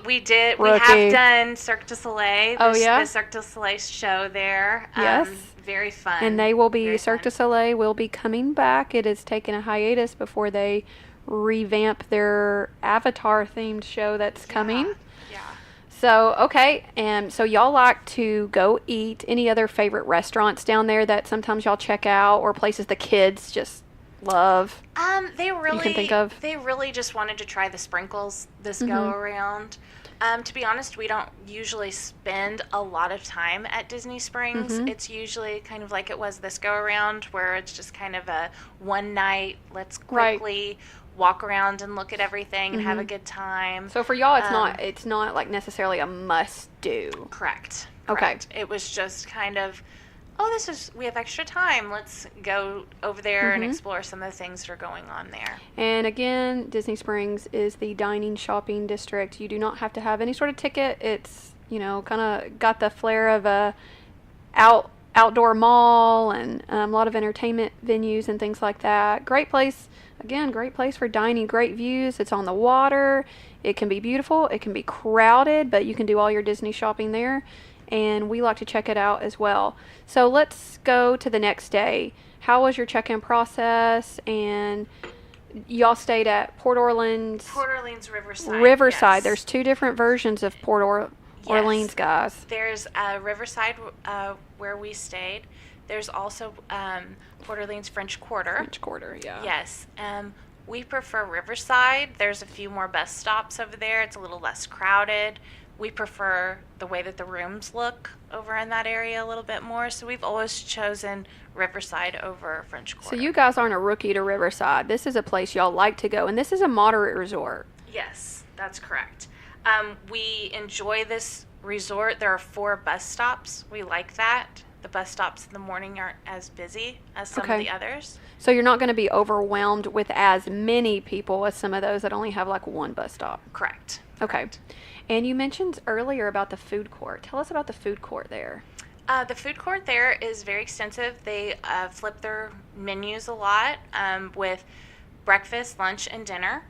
We did. Rookie. We have done Cirque du Soleil. The Cirque du Soleil show there. Yes. Very fun. And they will be, Cirque du Soleil will be coming back. It has taken a hiatus before they revamp their Avatar-themed show that's coming. Yeah. So, okay. And so y'all like to go eat. Any other favorite restaurants down there that sometimes y'all check out, or places the kids just love? They really, you can think of? They really just wanted to try the Sprinkles this go around. To be honest, we don't usually spend a lot of time at Disney Springs. It's usually kind of like it was this go around, where it's just kind of a one night, let's quickly walk around and look at everything and have a good time. So for y'all, it's not like necessarily a must do. Correct. Okay. It was just kind of, we have extra time. Let's go over there and explore some of the things that are going on there. And again, Disney Springs is the dining shopping district. You do not have to have any sort of ticket. It's, kind of got the flair of a outdoor mall and a lot of entertainment venues and things like that. Great place. Again, great place for dining, great views. It's on the water. It can be beautiful. It can be crowded, but you can do all your Disney shopping there. And we like to check it out as well. So let's go to the next day. How was your check-in process? And y'all stayed at Port Orleans. Port Orleans Riverside. Riverside. Yes. There's 2 different versions of Port Orleans, guys. There's Riverside where we stayed. There's also Port Orleans French Quarter. French Quarter, yeah. Yes. We prefer Riverside. There's a few more bus stops over there. It's a little less crowded. We prefer the way that the rooms look over in that area a little bit more. So we've always chosen Riverside over French Quarter. So you guys aren't a rookie to Riverside. This is a place y'all like to go, and this is a moderate resort. Yes, that's correct. We enjoy this resort. There are 4 bus stops. We like that. The bus stops in the morning aren't as busy as some of the others. So you're not going to be overwhelmed with as many people as some of those that only have like one bus stop. Correct. Okay. And you mentioned earlier about the food court. Tell us about the food court there. The food court there is very extensive. They flip their menus a lot with breakfast, lunch, and dinner.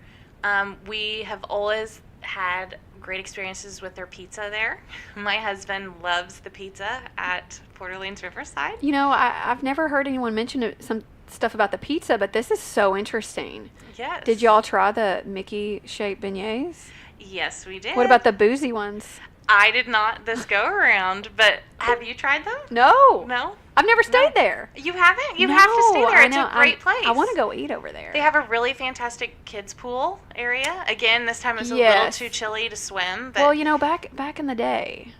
We have always had great experiences with their pizza there. My husband loves the pizza at Port Orleans Riverside. You know, I've never heard anyone mention some stuff about the pizza, but this is so interesting. Yes. Did y'all try the Mickey-shaped beignets? Yes, we did. What about the boozy ones? I did not this go around, but have you tried them? No. No? I've never stayed there. You haven't? You have to stay there. It's a great place. I want to go eat over there. They have a really fantastic kids pool area. Again, this time it's a little too chilly to swim. But well, you know, back in the day,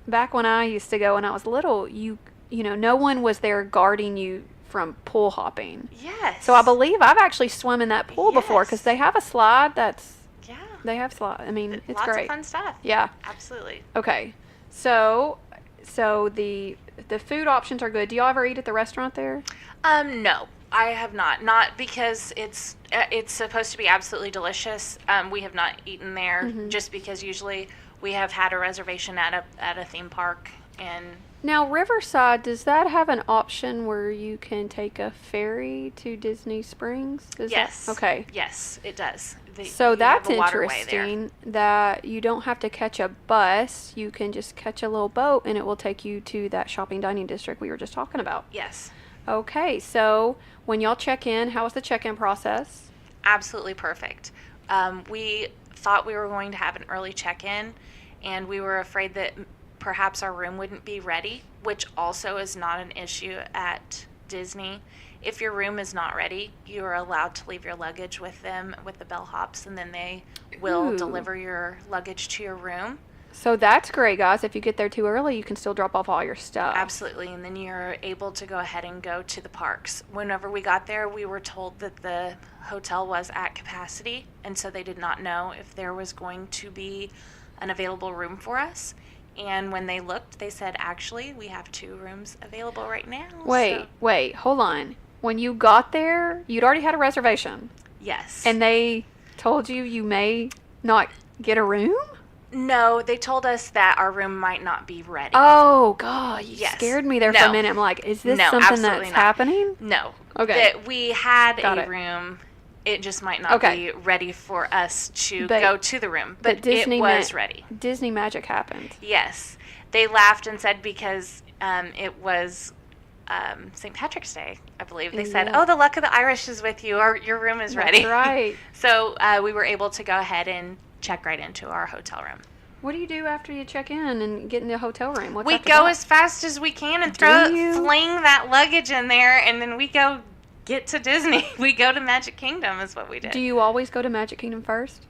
back when I used to go when I was little, you know, no one was there guarding you from pool hopping. Yes. So I believe I've actually swum in that pool before because they have a slide that's. Yeah. They have slide. I mean, it's lots great. Of fun stuff. Yeah. Absolutely. Okay. So the food options are good. Do y'all ever eat at the restaurant there? No, I have not. Not because it's supposed to be absolutely delicious. We have not eaten there just because usually we have had a reservation at a theme park. And now Riverside, does that have an option where you can take a ferry to Disney Springs? Yes. Okay. Yes, it does. So that's interesting that you don't have to catch a bus. You can just catch a little boat and it will take you to that shopping dining district we were just talking about. Yes. Okay. So when y'all check in, how was the check-in process? Absolutely perfect. We thought we were going to have an early check-in and we were afraid that perhaps our room wouldn't be ready, which also is not an issue at Disney. If your room is not ready, you are allowed to leave your luggage with them with the bellhops, and then they will deliver your luggage to your room. So that's great, guys. If you get there too early, you can still drop off all your stuff. Absolutely, and then you're able to go ahead and go to the parks. Whenever we got there, we were told that the hotel was at capacity, and so they did not know if there was going to be an available room for us. And when they looked, they said, actually, we have 2 rooms available right now. Wait, hold on. When you got there, you'd already had a reservation. Yes. And they told you may not get a room? No, they told us that our room might not be ready. Oh, God, you scared me there for a minute. I'm like, is this something that's happening? No. Okay. That we had a room. It just might not be ready for us to go to the room. But Disney it was ready. Disney magic happened. Yes. They laughed and said because it was St. Patrick's Day, I believe. They said, oh, the luck of the Irish is with you, or your room is ready. That's right. So we were able to go ahead and check right into our hotel room. What do you do after you check in and get in the hotel room? We go as fast as we can and fling that luggage in there, and then we go get to Disney. We go to Magic Kingdom is what we did. Do you always go to Magic Kingdom first?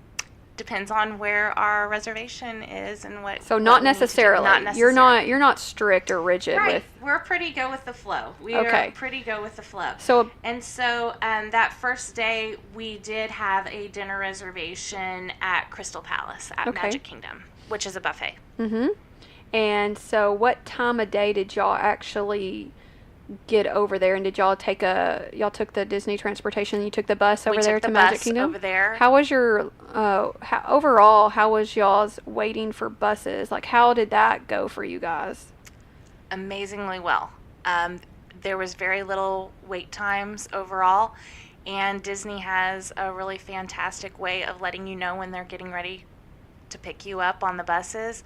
Depends on where our reservation is and what. So not necessarily. Not necessarily. You're not strict or rigid with. We're pretty go with the flow. We are pretty go with the flow. So that first day we did have a dinner reservation at Crystal Palace at Magic Kingdom, which is a buffet. Mhm. And so what time of day did y'all actually get over there, and did y'all took the Disney transportation and you took the bus over there to Magic Kingdom? Over there. How was your overall, how was y'all's waiting for buses? Like, how did that go for you guys? Amazingly well. There was very little wait times overall, and Disney has a really fantastic way of letting you know when they're getting ready to pick you up on the buses.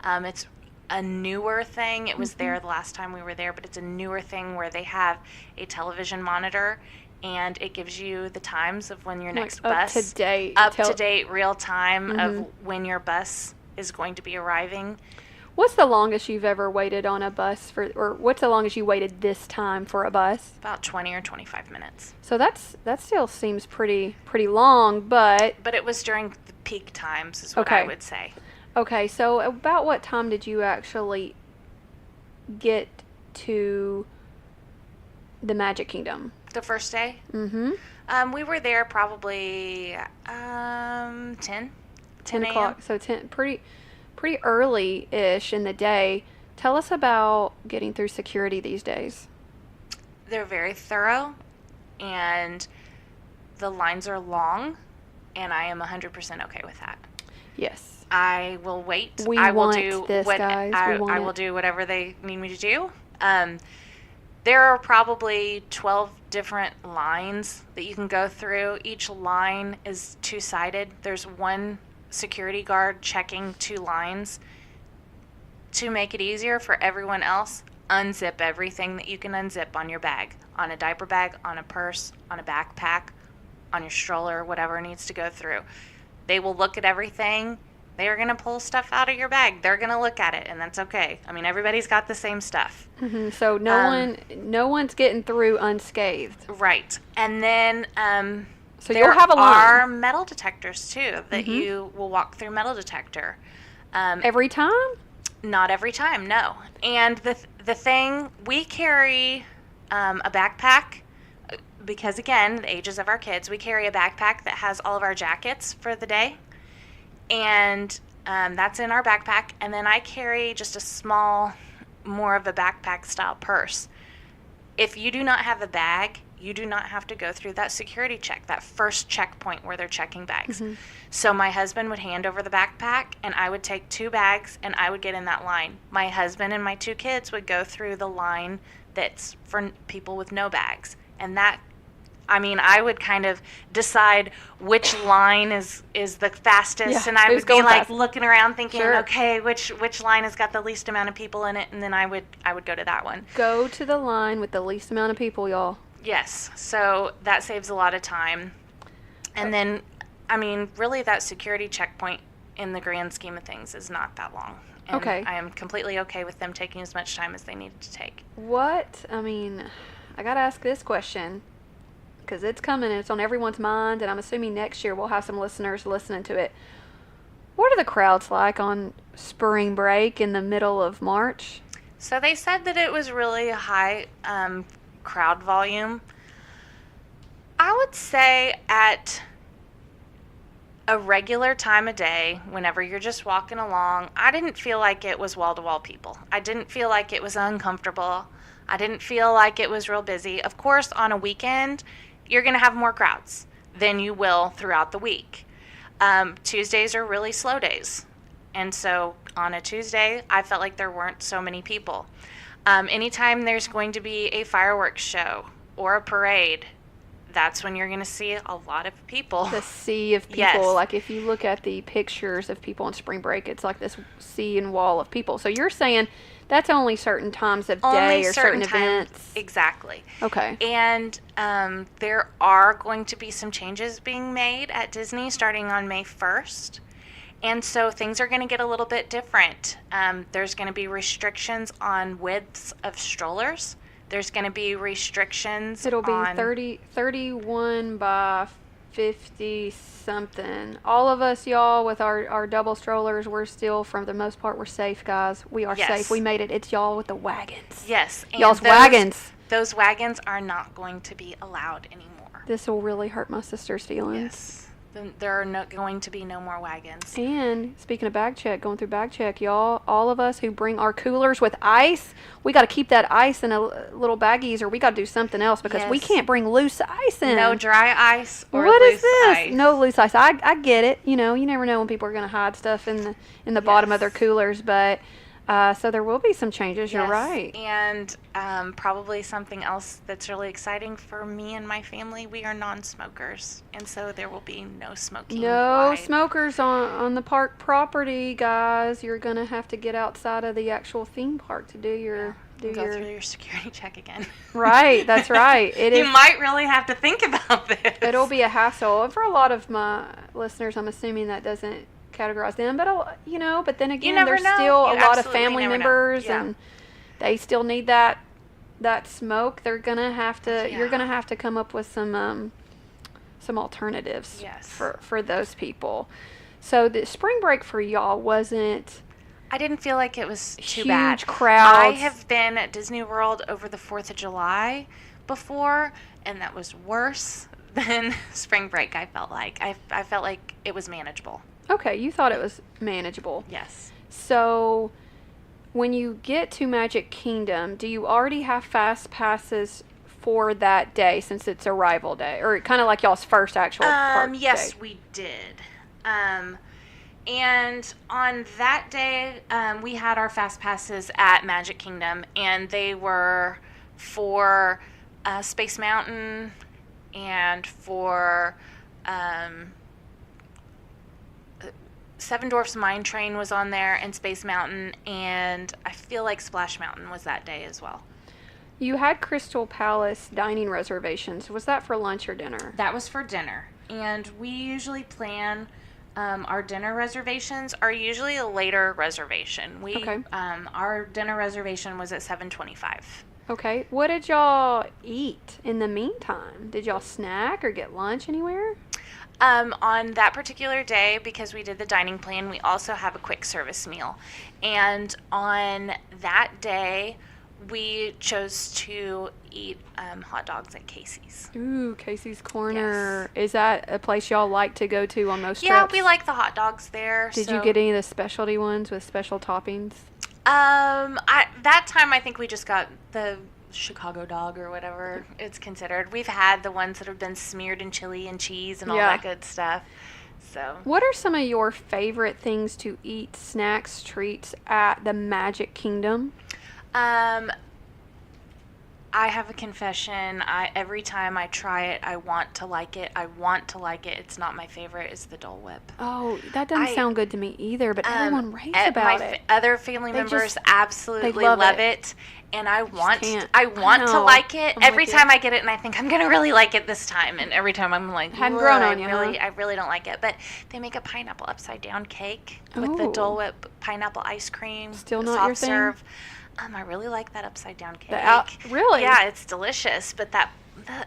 It's a newer thing. It was there the last time we were there, but it's a newer thing where they have a television monitor and it gives you the times of when your next bus up to date real time of when your bus is going to be arriving. What's the longest you've ever waited on a bus or what's the longest you waited this time for a bus? About 20 or 25 minutes. So that still seems pretty long, but it was during the peak times is what I would say. Okay, so about what time did you actually get to the Magic Kingdom? The first day? Mm-hmm. We were there probably 10 o'clock. So pretty early-ish in the day. Tell us about getting through security these days. They're very thorough, and the lines are long, and I am 100% okay with that. Yes. I will wait. We I will want do this, guys. I will do whatever they need me to do. There are probably 12 different lines that you can go through. Each line is two-sided. There's one security guard checking 2 lines. To make it easier for everyone else, unzip everything that you can unzip on your bag, on a diaper bag, on a purse, on a backpack, on your stroller, whatever needs to go through. They will look at everything. They are going to pull stuff out of your bag. They're going to look at it, and that's okay. I mean, everybody's got the same stuff. Mm-hmm. So no one's getting through unscathed. Right. And then so you'll have a line. There are metal detectors, too, that you will walk through metal detector. Every time? Not every time, no. And the thing, we carry a backpack because, again, the ages of our kids, we carry a backpack that has all of our jackets for the day. And that's in our backpack. And then I carry just a small, more of a backpack style purse. If you do not have a bag, you do not have to go through that security check, that first checkpoint where they're checking bags. Mm-hmm. So my husband would hand over the backpack, and I would take 2 bags, and I would get in that line. My husband and my 2 kids would go through the line that's for people with no bags. And that, I mean, I would kind of decide which line is the fastest, and I would be like looking around thinking, okay, which line has got the least amount of people in it, and then I would go to that one. Go to the line with the least amount of people, y'all. Yes, so that saves a lot of time. And then, I mean, really that security checkpoint in the grand scheme of things is not that long. And I am completely okay with them taking as much time as they needed to take. I got to ask this question because it's coming and it's on everyone's mind, and I'm assuming next year we'll have some listeners listening to it. What are the crowds like on spring break in the middle of March? So they said that it was really a high crowd volume. I would say at a regular time of day, whenever you're just walking along, I didn't feel like it was wall-to-wall people. I didn't feel like it was uncomfortable. I didn't feel like it was real busy. Of course, on a weekend, you're going to have more crowds than you will throughout the week. Tuesdays are really slow days. And so on a Tuesday, I felt like there weren't so many people. Anytime there's going to be a fireworks show or a parade, that's when you're going to see a lot of people. The sea of people. Yes. Like if you look at the pictures of people on spring break, it's like this sea and wall of people. So you're saying that's only certain times of day or certain events? Exactly. Okay. And there are going to be some changes being made at Disney starting on May 1st. And so things are going to get a little bit different. There's going to be restrictions on widths of strollers. There's going to be restrictions on... It'll be 31 by 50 something. All of us, y'all, with our double strollers, we're still, for the most part, we're safe, guys. We are safe. We made it. It's y'all with the wagons. Yes. And y'all's wagons. Those wagons are not going to be allowed anymore. This will really hurt my sister's feelings. Yes. There are going to be no more wagons. And speaking of bag check, going through bag check, y'all, all of us who bring our coolers with ice, we got to keep that ice in a little baggies, or we got to do something else because we can't bring loose ice in. No dry ice or what loose is this? Ice. No loose ice. I get it. You know, you never know when people are going to hide stuff in the bottom of their coolers, but so there will be some changes. You're right. And probably something else that's really exciting for me and my family. We are non-smokers, and so there will be no smoking. No smokers on the park property, guys. You're gonna have to get outside of the actual theme park to go through your security check again. Right, that's right. You might really have to think about this. It'll be a hassle, and for a lot of my listeners, I'm assuming that doesn't categorize them, but you know, but then again, never there's know. still You a lot of absolutely family never know. members, Yeah. and they still need that smoke. They're gonna have to. Yeah. You're gonna have to come up with some alternatives Yes. for those people. So the spring break for y'all wasn't I didn't feel like it was too huge bad. crowds. I have been at Disney World over the 4th of July before, and that was worse than spring break, I felt like. I felt like it was manageable. Okay, you thought it was manageable. Yes. So when you get to Magic Kingdom, do you already have fast passes for that day since it's arrival day, or kind of like y'all's first actual park Yes, day? we did. And on that day, we had our fast passes at Magic Kingdom, and they were for Space Mountain and for Seven Dwarfs Mine Train was on there, and Space Mountain, and I feel like Splash Mountain was that day as well. You had Crystal Palace dining reservations. Was that for lunch or dinner? That was for dinner, and we usually plan our dinner reservations are usually a later reservation. Okay. Our dinner reservation was at 7:25. Okay. What did y'all eat in the meantime? Did y'all snack or get lunch anywhere? On that particular day, because we did the dining plan, we also have a quick service meal. And on that day, we chose to eat hot dogs at Casey's. Ooh, Casey's Corner. Is that a place y'all like to go to on most Yeah, trips? we like the hot dogs there. Did you get any of the specialty ones with special toppings? That time I think we just got the Chicago dog or whatever it's considered. We've had the ones that have been smeared in chili and cheese and all that good stuff. So, what are some of your favorite things to eat, snacks, treats at the Magic Kingdom? I have a confession. Every time I try it, I want to like it. It's not my favorite. It's the Dole Whip. Oh, that doesn't sound good to me either, but everyone raves about it. Other family members absolutely love it. And I want to like it. Every time I get it, and I think I'm going to really like it this time. And every time I'm like, hadn't grown on you, I really don't like it. But they make a pineapple upside down cake with the Dole Whip pineapple ice cream. Still not soft your thing? serve. I really like that upside down cake. Really? Yeah, it's delicious, but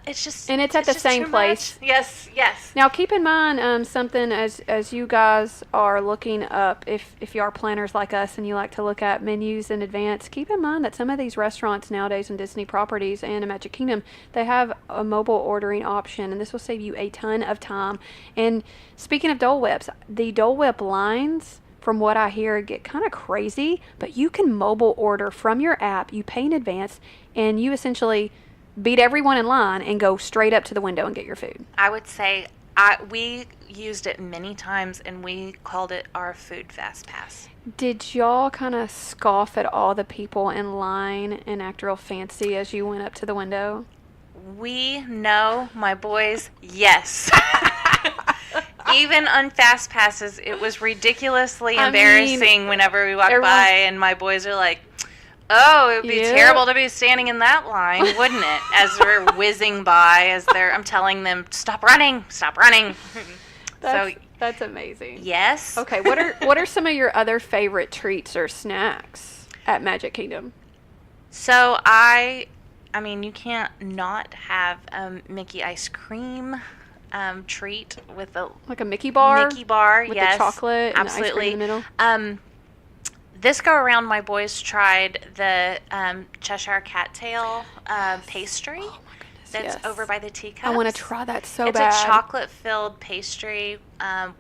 it's just... And it's at the same place. Yes. Now, keep in mind something as you guys are looking up, if you are planners like us and you like to look at menus in advance, keep in mind that some of these restaurants nowadays in Disney properties and in Magic Kingdom, they have a mobile ordering option, and this will save you a ton of time. And speaking of Dole Whips, the Dole Whip lines, from what I hear, get kind of crazy, but you can mobile order from your app. You pay in advance, and you essentially beat everyone in line and go straight up to the window and get your food. I would say we used it many times, and we called it our food fast pass. Did y'all kind of scoff at all the people in line and act real fancy as you went up to the window? We know, my boys, yes. Even on fast passes, it was ridiculously embarrassing whenever we walked by, and my boys are like, oh, it would be terrible to be standing in that line, wouldn't it? As we're whizzing by, I'm telling them, stop running. That's amazing. Yes. Okay, what are some of your other favorite treats or snacks at Magic Kingdom? So I mean, you can't not have Mickey ice cream treat with like a Mickey bar? Mickey bar, with yes. the chocolate and absolutely. the ice cream in the middle? This go around, my boys tried the Cheshire Cattail pastry. Oh my goodness, That's over by the teacups. I want to try that so bad. It's a chocolate-filled pastry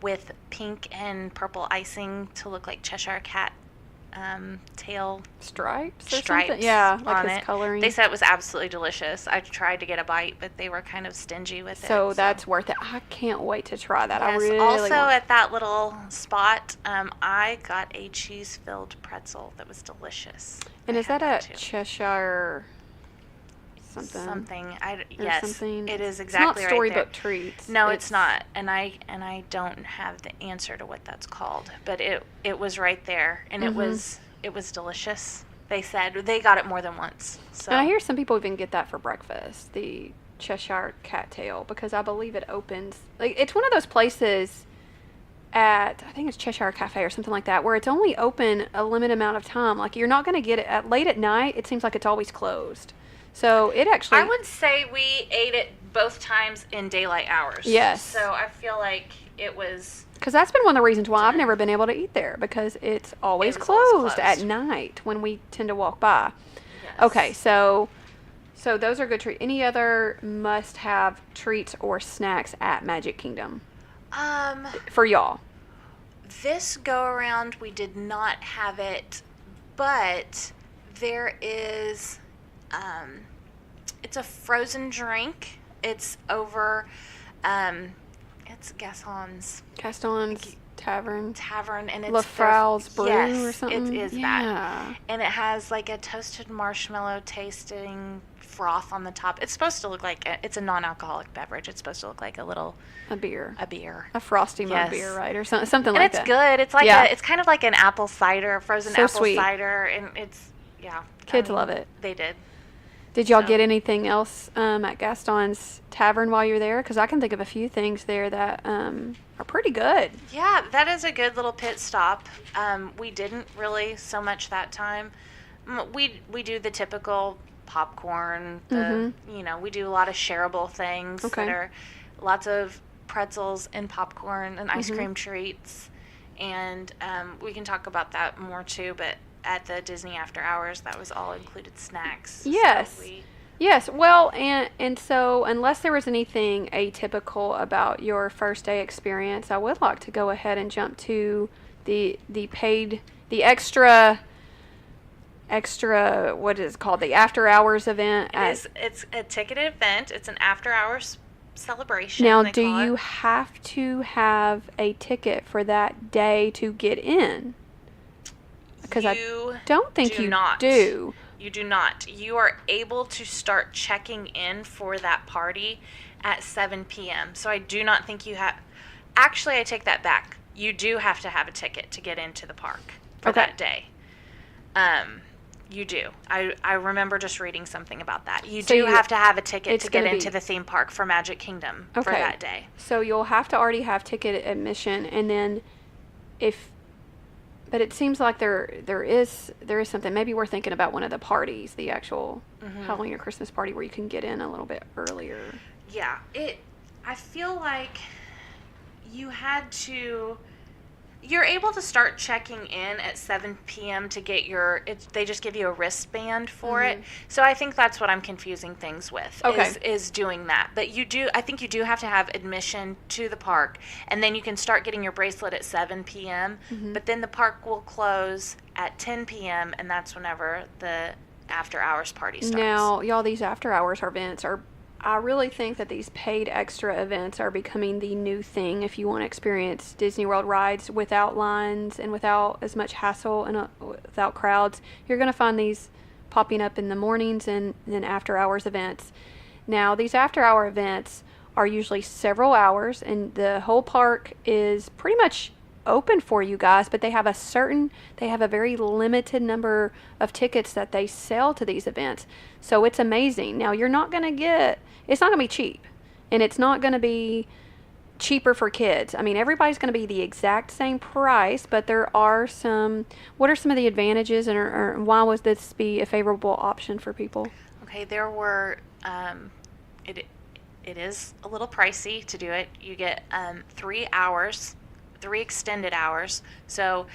with pink and purple icing to look like Cheshire Cat tail stripes or something? Yeah, like on his it. coloring. They said it was absolutely delicious. I tried to get a bite, but they were kind of stingy with it. So that's worth it. I can't wait to try that. Yes. I really Also, want. at that little spot, I got a cheese-filled pretzel that was delicious. And is that a Cheshire something? Yes, something? it is exactly it's not Storybook right Treats. No, it's not. And I don't have the answer to what that's called, but it was right there, and it was delicious. They said they got it more than once. So. And I hear some people even get that for breakfast, the Cheshire Cattail, because I believe it opens. Like, it's one of those places at, I think it's Cheshire Cafe or something like that, where it's only open a limited amount of time. Like, you're not going to get it at late at night. It seems like it's always closed. So it actually, I would say we ate it both times in daylight hours. Yes. So I feel like it was... because that's been one of the reasons why I've never been able to eat there, because it's always closed at night when we tend to walk by. Yes. Okay, so those are good treats. Any other must-have treats or snacks at Magic Kingdom for y'all? This go around we did not have it, but there is it's a frozen drink. It's over it's Gaston's Tavern, and it's Lafrau's Brew or something. It is that, and it has like a toasted marshmallow tasting froth on the top. It's supposed to look like it's a non-alcoholic beverage. It's supposed to look like a beer, a frosty mug beer, right, or something like that. And it's good. It's like it's kind of like an apple cider, frozen apple cider, and it's kids love it. They did. Did y'all get anything else at Gaston's Tavern while you were there? Because I can think of a few things there that are pretty good. Yeah, that is a good little pit stop. We didn't really so much that time. We do the typical popcorn. We do a lot of shareable things that are lots of pretzels and popcorn and ice cream treats. And we can talk about that more too, but at the Disney After Hours, that was all included snacks. Yes. Yes. Well, and so unless there was anything atypical about your first day experience, I would like to go ahead and jump to the extra, what is it called? The After Hours event. It's a ticketed event. It's an After Hours celebration. Now, do you have to have a ticket for that day to get in? Because I don't think you do. You do not. You are able to start checking in for that party at 7 p.m. So I do not think you have... Actually, I take that back. You do have to have a ticket to get into the park for that day. You do. I remember just reading something about that. You have to have a ticket to get into the theme park for Magic Kingdom for that day. So you'll have to already have ticket admission, and then but it seems like there is something. Maybe we're thinking about one of the parties, the actual Halloween or Christmas party, where you can get in a little bit earlier. Yeah, I feel like you're able to start checking in at 7 p.m. to get they just give you a wristband for it. So I think that's what I'm confusing things with, is doing that. But I think you do have to have admission to the park, and then you can start getting your bracelet at 7 p.m. But then the park will close at 10 p.m., and that's whenever the after hours party starts. Now, y'all, these after hours events I really think that these paid extra events are becoming the new thing if you want to experience Disney World rides without lines and without as much hassle and without crowds. You're going to find these popping up in the mornings and then after hours events. Now, these after hour events are usually several hours, and the whole park is pretty much open for you guys, but they have a very limited number of tickets that they sell to these events. So it's amazing. Now, it's not going to be cheap, and it's not going to be cheaper for kids. I mean, everybody's going to be the exact same price, but what are some of the advantages, and why would this be a favorable option for people? Okay, there were, it is a little pricey to do it. You get 3 extended hours. So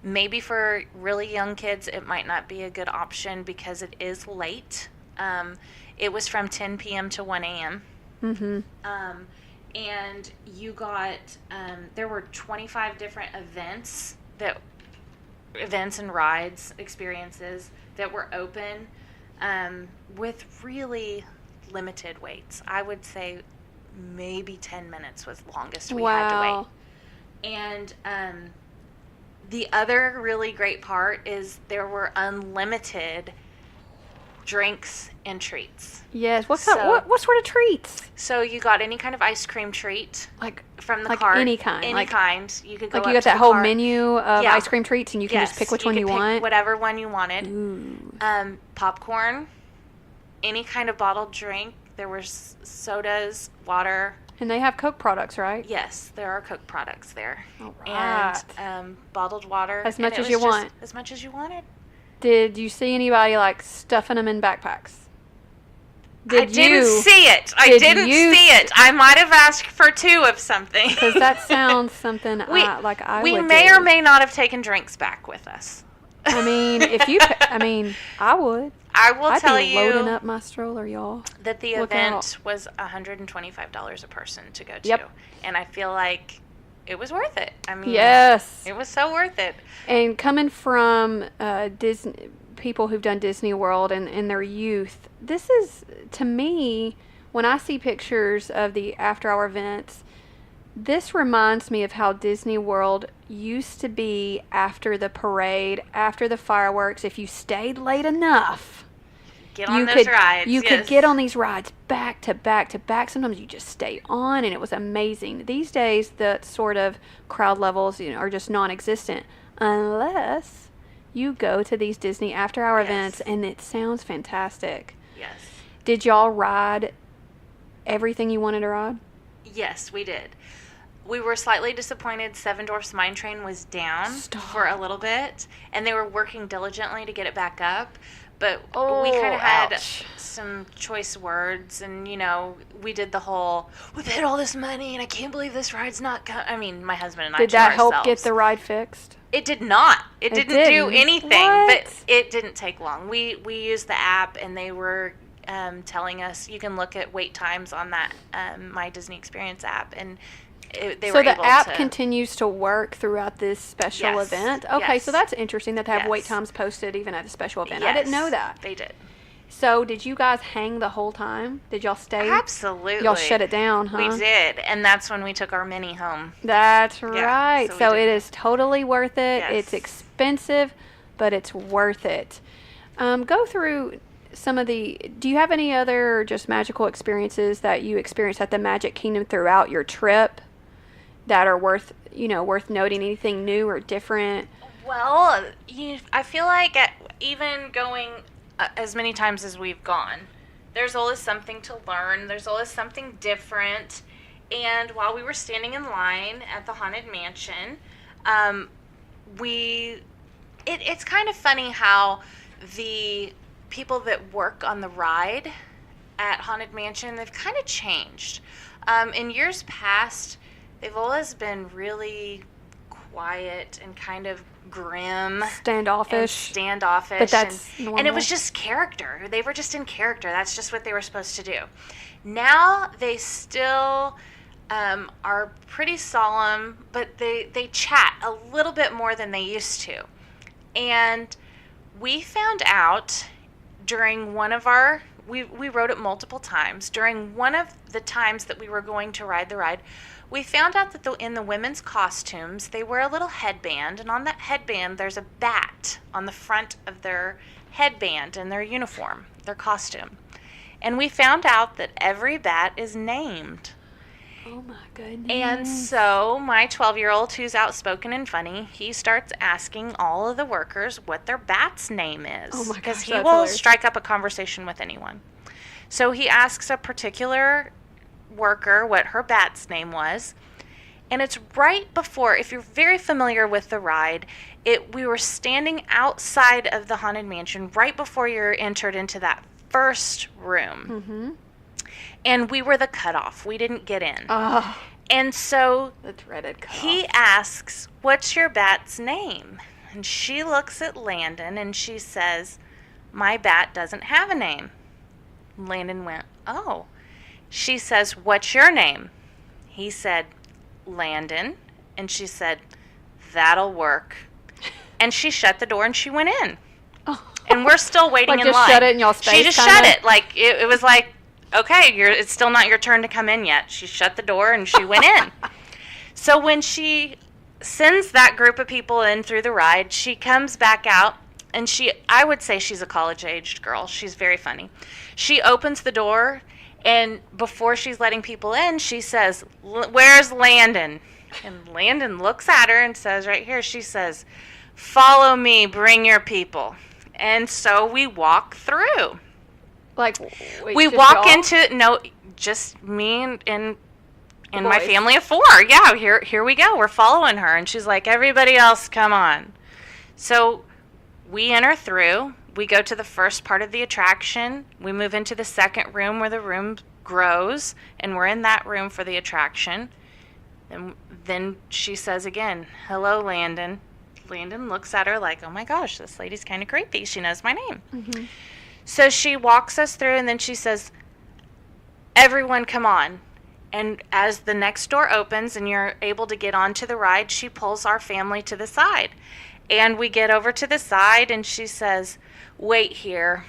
maybe for really young kids, it might not be a good option because it is late. It was from 10 p.m. to 1 a.m. And you got, there were 25 different events and rides, experiences that were open with really limited waits. I would say maybe 10 minutes was the longest we had to wait. And the other really great part is there were unlimited drinks and treats. Yes. What sort of treats? So you got any kind of ice cream treat, like from the cart. Any kind. You could go like up you got to that whole cart. menu of ice cream treats, and you can just pick which one you want. Whatever one you wanted. Ooh. Popcorn, any kind of bottled drink. There were sodas, water, And they have Coke products, right? Yes, there are Coke products there. All right. And bottled water. As much And it as you was just want. As much as you wanted. Did you see anybody like stuffing them in backpacks? I didn't see it. I didn't see it. I might have asked for 2 of something. Because that sounds something we would may do. or may not have taken drinks back with us. I mean, I would. I'd tell be loading up my stroller, y'all. That the event was $125 a person to go to. Yep. And I feel like it was worth it. I mean, yes, it was so worth it. And coming from Disney people who've done Disney World and in their youth, this is, to me, when I see pictures of the after-hour events, this reminds me of how Disney World used to be after the parade, after the fireworks. If you stayed late enough, get on those rides. You could get on these rides back to back to back. Sometimes you just stay on, and it was amazing. These days, the sort of crowd levels, are just non-existent unless you go to these Disney after-hour events, and it sounds fantastic. Yes. Did y'all ride everything you wanted to ride? Yes, we did. We were slightly disappointed Seven Dwarfs Mine Train was down for a little bit, and they were working diligently to get it back up. But we kind of had some choice words, and, we did the whole, we've paid all this money, and I can't believe this ride's not I mean, my husband and I did that help get the ride fixed? It did not. It didn't do anything, what? But it didn't take long. We used the app, and they were telling us, you can look at wait times on that My Disney Experience app, and they were able to... So the app continues to work throughout this special event? Okay, yes. So that's interesting that they have wait times posted even at a special event. Yes, I didn't know that. They did. So did you guys hang the whole time? Did y'all stay? Absolutely. Y'all shut it down, huh? We did, and that's when we took our mini home. That's right. So it is totally worth it. Yes. It's expensive, but it's worth it. Go through some of the... Do you have any other just magical experiences that you experienced at the Magic Kingdom throughout your trip that are worth noting? Anything new or different? Well, I feel like even going as many times as we've gone, there's always something to learn. There's always something different. And while we were standing in line at the Haunted Mansion, it's kind of funny how the people that work on the ride at Haunted Mansion, they've kind of changed. In years past, they've always been really quiet and kind of grim, standoffish, but that's normal. And it was just character. They were just in character. That's just what they were supposed to do. Now they still are pretty solemn, but they chat a little bit more than they used to. And we found out during one of our, we rode it multiple times. During one of the times that we were going to ride the ride, we found out that in the women's costumes, they wear a little headband, and on that headband, there's a bat on the front of their headband and their uniform, their costume. And we found out that every bat is named. Oh my goodness. And so my 12-year-old, who's outspoken and funny, he starts asking all of the workers what their bat's name is. Oh my gosh, because he that's will hilarious. strike up a conversation with anyone. So he asks a particular worker what her bat's name was, and it's right before, if you're very familiar with the ride, we were standing outside of the Haunted Mansion right before you're entered into that first room. Mm-hmm. And we were the cutoff. We didn't get in. Oh, and so the dreaded cutoff. he asks, what's your bat's name? And she looks at Landon and she says, my bat doesn't have a name. Landon went, oh. She says, what's your name? He said, Landon. And she said, that'll work. And she shut the door and she went in. Oh. And we're still waiting in just line. Shut it in y'all's face, she just kinda? shut it. Like, it was like, okay, it's still not your turn to come in yet. She shut the door and she went in. So when she sends that group of people in through the ride, she comes back out, and I would say she's a college-aged girl. She's very funny. She opens the door, and before she's letting people in, she says, where's Landon? And Landon looks at her and says, right here, she says, follow me, bring your people. And so we walk through. Like, wait, we just walk y'all? into, no, just me and And my family of 4, yeah, here we go. We're following her. And she's like, everybody else, come on. So we enter through. We go to the first part of the attraction. We move into the second room where the room grows. And we're in that room for the attraction. And then she says again, hello, Landon. Landon looks at her like, oh my gosh, this lady's kind of creepy. She knows my name. Mm-hmm. So she walks us through, and then she says, everyone come on. And as the next door opens and you're able to get onto the ride, she pulls our family to the side. And we get over to the side, and she says, wait here.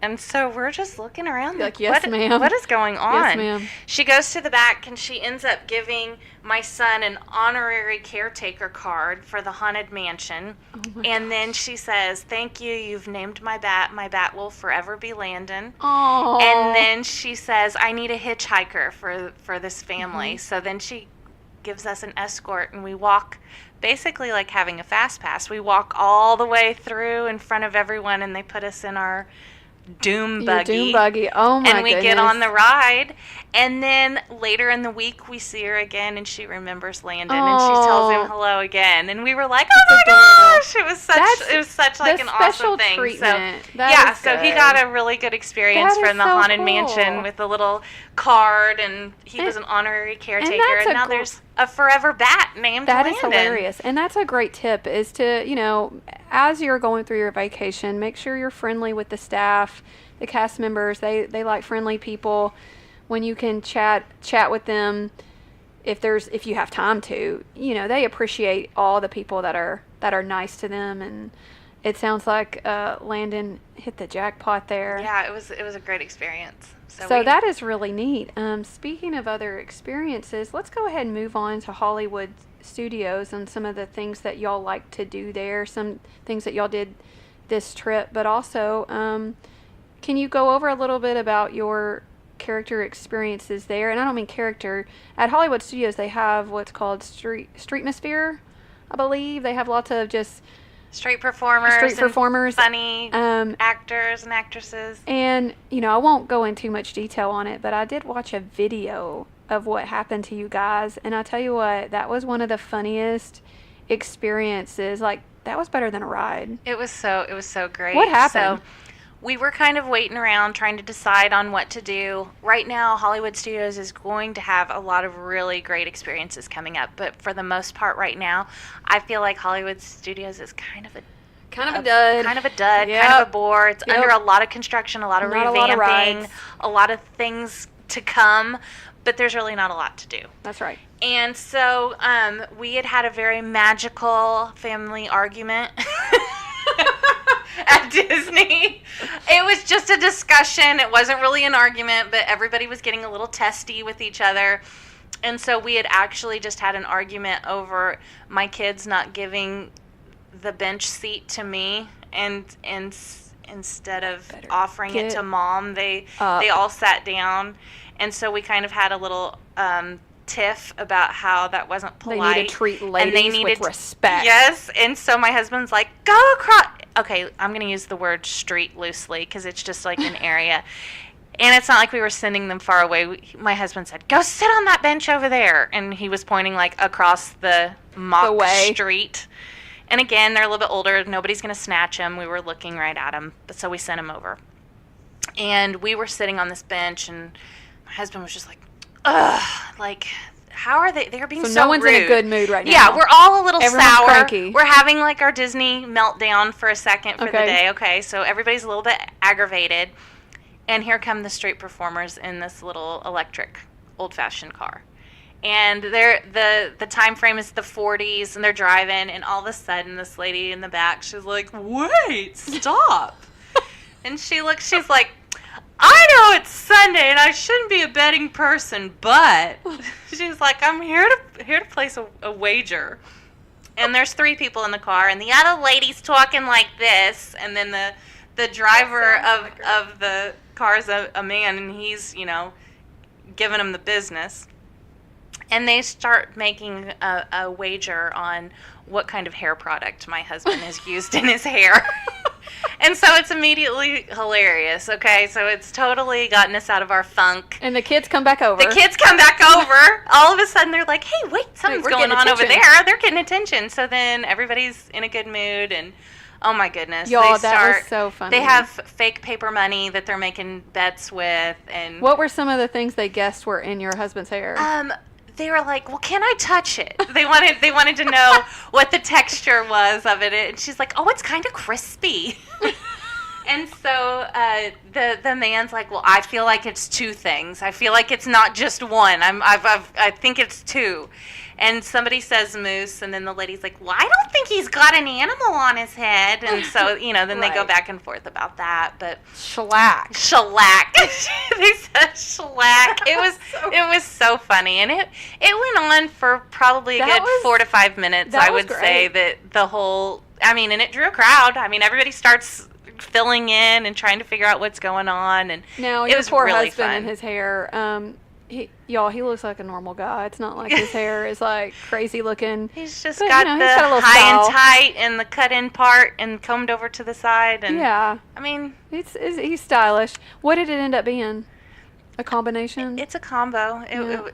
And so we're just looking around like, yes, ma'am. What is going on? Yes, ma'am. She goes to the back, and she ends up giving my son an honorary caretaker card for the Haunted Mansion. Oh and then she says, thank you. You've named my bat. My bat will forever be Landon. Aww. And then she says, I need a hitchhiker for this family. Mm-hmm. So then she gives us an escort, and we walk basically like having a fast pass. We walk all the way through in front of everyone, and they put us in our doom buggy. Oh my And we goodness. get on the ride, and then later in the week we see her again, and she remembers Landon, and she tells him hello again, and we were like, oh my gosh, it was such like an awesome thing. Treatment. So he got a really good experience from the Haunted Mansion with a little card, and he was an honorary caretaker, and now there's a forever bat named Landon. That is hilarious, and that's a great tip, is to, as you're going through your vacation, make sure you're friendly with the staff, the cast members. They like friendly people. When you can chat with them, if you have time to, they appreciate all the people that are nice to them. And it sounds like Landon hit the jackpot there. Yeah, it was a great experience. So that is really neat. Speaking of other experiences, let's go ahead and move on to Hollywood Studios and some of the things that y'all like to do there, some things that y'all did this trip, but also can you go over a little bit about your character experiences there? And I don't mean character. At Hollywood Studios, they have what's called streetmosphere, I believe. They have lots of just street performers, funny actors and actresses. And, I won't go into too much detail on it, but I did watch a video of what happened to you guys, and I tell you what, that was one of the funniest experiences. Like, that was better than a ride. It was so great. What happened? So we were kind of waiting around trying to decide on what to do. Right now, Hollywood Studios is going to have a lot of really great experiences coming up, but for the most part right now, I feel like Hollywood Studios is kind of a dud, yep. kind of a bore. It's under a lot of construction, a lot of revamping, a lot of things to come, but there's really not a lot to do. That's right. And so we had a very magical family argument at Disney. It was just a discussion. It wasn't really an argument, but everybody was getting a little testy with each other. And so we had actually just had an argument over my kids not giving the bench seat to me, and instead of offering it to Mom, they all sat down. And so we kind of had a little tiff about how that wasn't polite. They need to treat ladies with respect. Yes, and so my husband's like, go across. Okay, I'm going to use the word street loosely because it's just like an area. And it's not like we were sending them far away. My husband said, go sit on that bench over there. And he was pointing like across the mock street. And again, they're a little bit older. Nobody's going to snatch them. We were looking right at them. So we sent them over. And we were sitting on this bench, and my husband was just like, ugh, like, how are they? They're being so rude. So no one's in a good mood right now. Yeah, we're all a little Everyone's sour. Cranky. We're having like our Disney meltdown for a second for the day. Okay, so everybody's a little bit aggravated. And here come the street performers in this little electric old-fashioned car. And the time frame is the 40s, and they're driving, and all of a sudden this lady in the back, she's like, wait, stop. And she's like, I know it's Sunday and I shouldn't be a betting person, but she's like, I'm here to place a wager. And there's 3 people in the car, and the other lady's talking like this, and then the driver of the car is a man, and he's, giving him the business. And they start making a wager on what kind of hair product my husband has used in his hair. And so it's immediately hilarious, okay? So it's totally gotten us out of our funk. And the kids come back over. The kids come back over. All of a sudden, they're like, hey, wait, something's going on over there. They're getting attention. So then everybody's in a good mood, and oh my goodness. Y'all, that was so funny. They have fake paper money that they're making bets with. And what were some of the things they guessed were in your husband's hair? They were like, well, can I touch it? They wanted to know what the texture was of it. And she's like, oh, it's kind of crispy. And so the man's like, well, I feel like it's two things. I feel like it's not just one. I think it's two. And somebody says moose, and then the lady's like, well, I don't think he's got an animal on his head. And so, then they go back and forth about that. But shellac. They said shellac. It was so funny. And it went on for probably a good 4 to 5 minutes, I would say, that the whole, and it drew a crowd. Everybody starts filling in and trying to figure out what's going on. And now, it your was poor really husband fun. And his hair, he looks like a normal guy. It's not like his hair is like crazy looking. He's just got the high and tight and the cut in part and combed over to the side. And yeah. He's stylish. What did it end up being? A combination? It's a combo.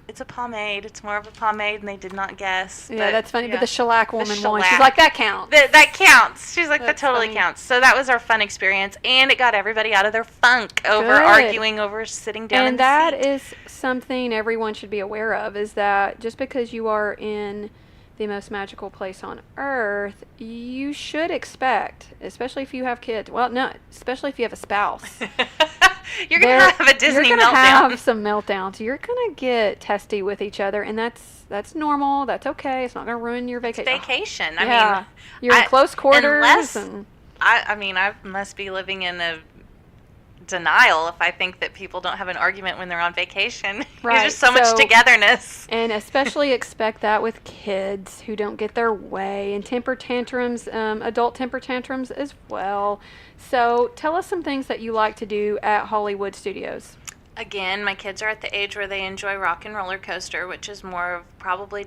It's a pomade. It's more of a pomade, and they did not guess. Yeah, that's funny. Yeah. But the shellac woman won. She's like, that counts. That counts. She's like, that totally counts. So that was our fun experience, and it got everybody out of their funk over arguing over sitting down in the seat. And that is something everyone should be aware of, is that just because you are in the most magical place on earth, you should expect, especially if you have kids. Well, no, especially if you have a spouse. You're going to have a Disney meltdown. You're going to have some meltdowns. You're going to get testy with each other, and that's normal. That's okay. It's not going to ruin your vacation. It's vacation. Yeah. You're in close quarters. I must be living in a denial if I think that people don't have an argument when they're on vacation. Right. There's just so much togetherness. And especially expect that with kids who don't get their way, and temper tantrums, adult temper tantrums as well. So tell us some things that you like to do at Hollywood Studios. Again, my kids are at the age where they enjoy Rock and Roller Coaster, which is more of probably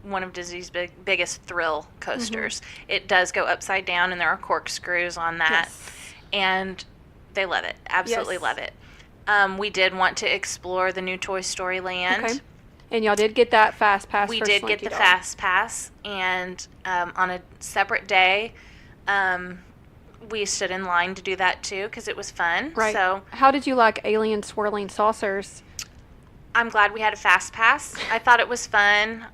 one of Disney's biggest thrill coasters. Mm-hmm. It does go upside down, and there are corkscrews on that. Yes. And they love it. Absolutely love it. We did want to explore the new Toy Story Land. Okay. And y'all did get that Fast Pass. We did get the Fast Pass. And on a separate day, we stood in line to do that too, because it was fun. Right. So, how did you like alien swirling saucers? I'm glad we had a Fast Pass. I thought it was fun.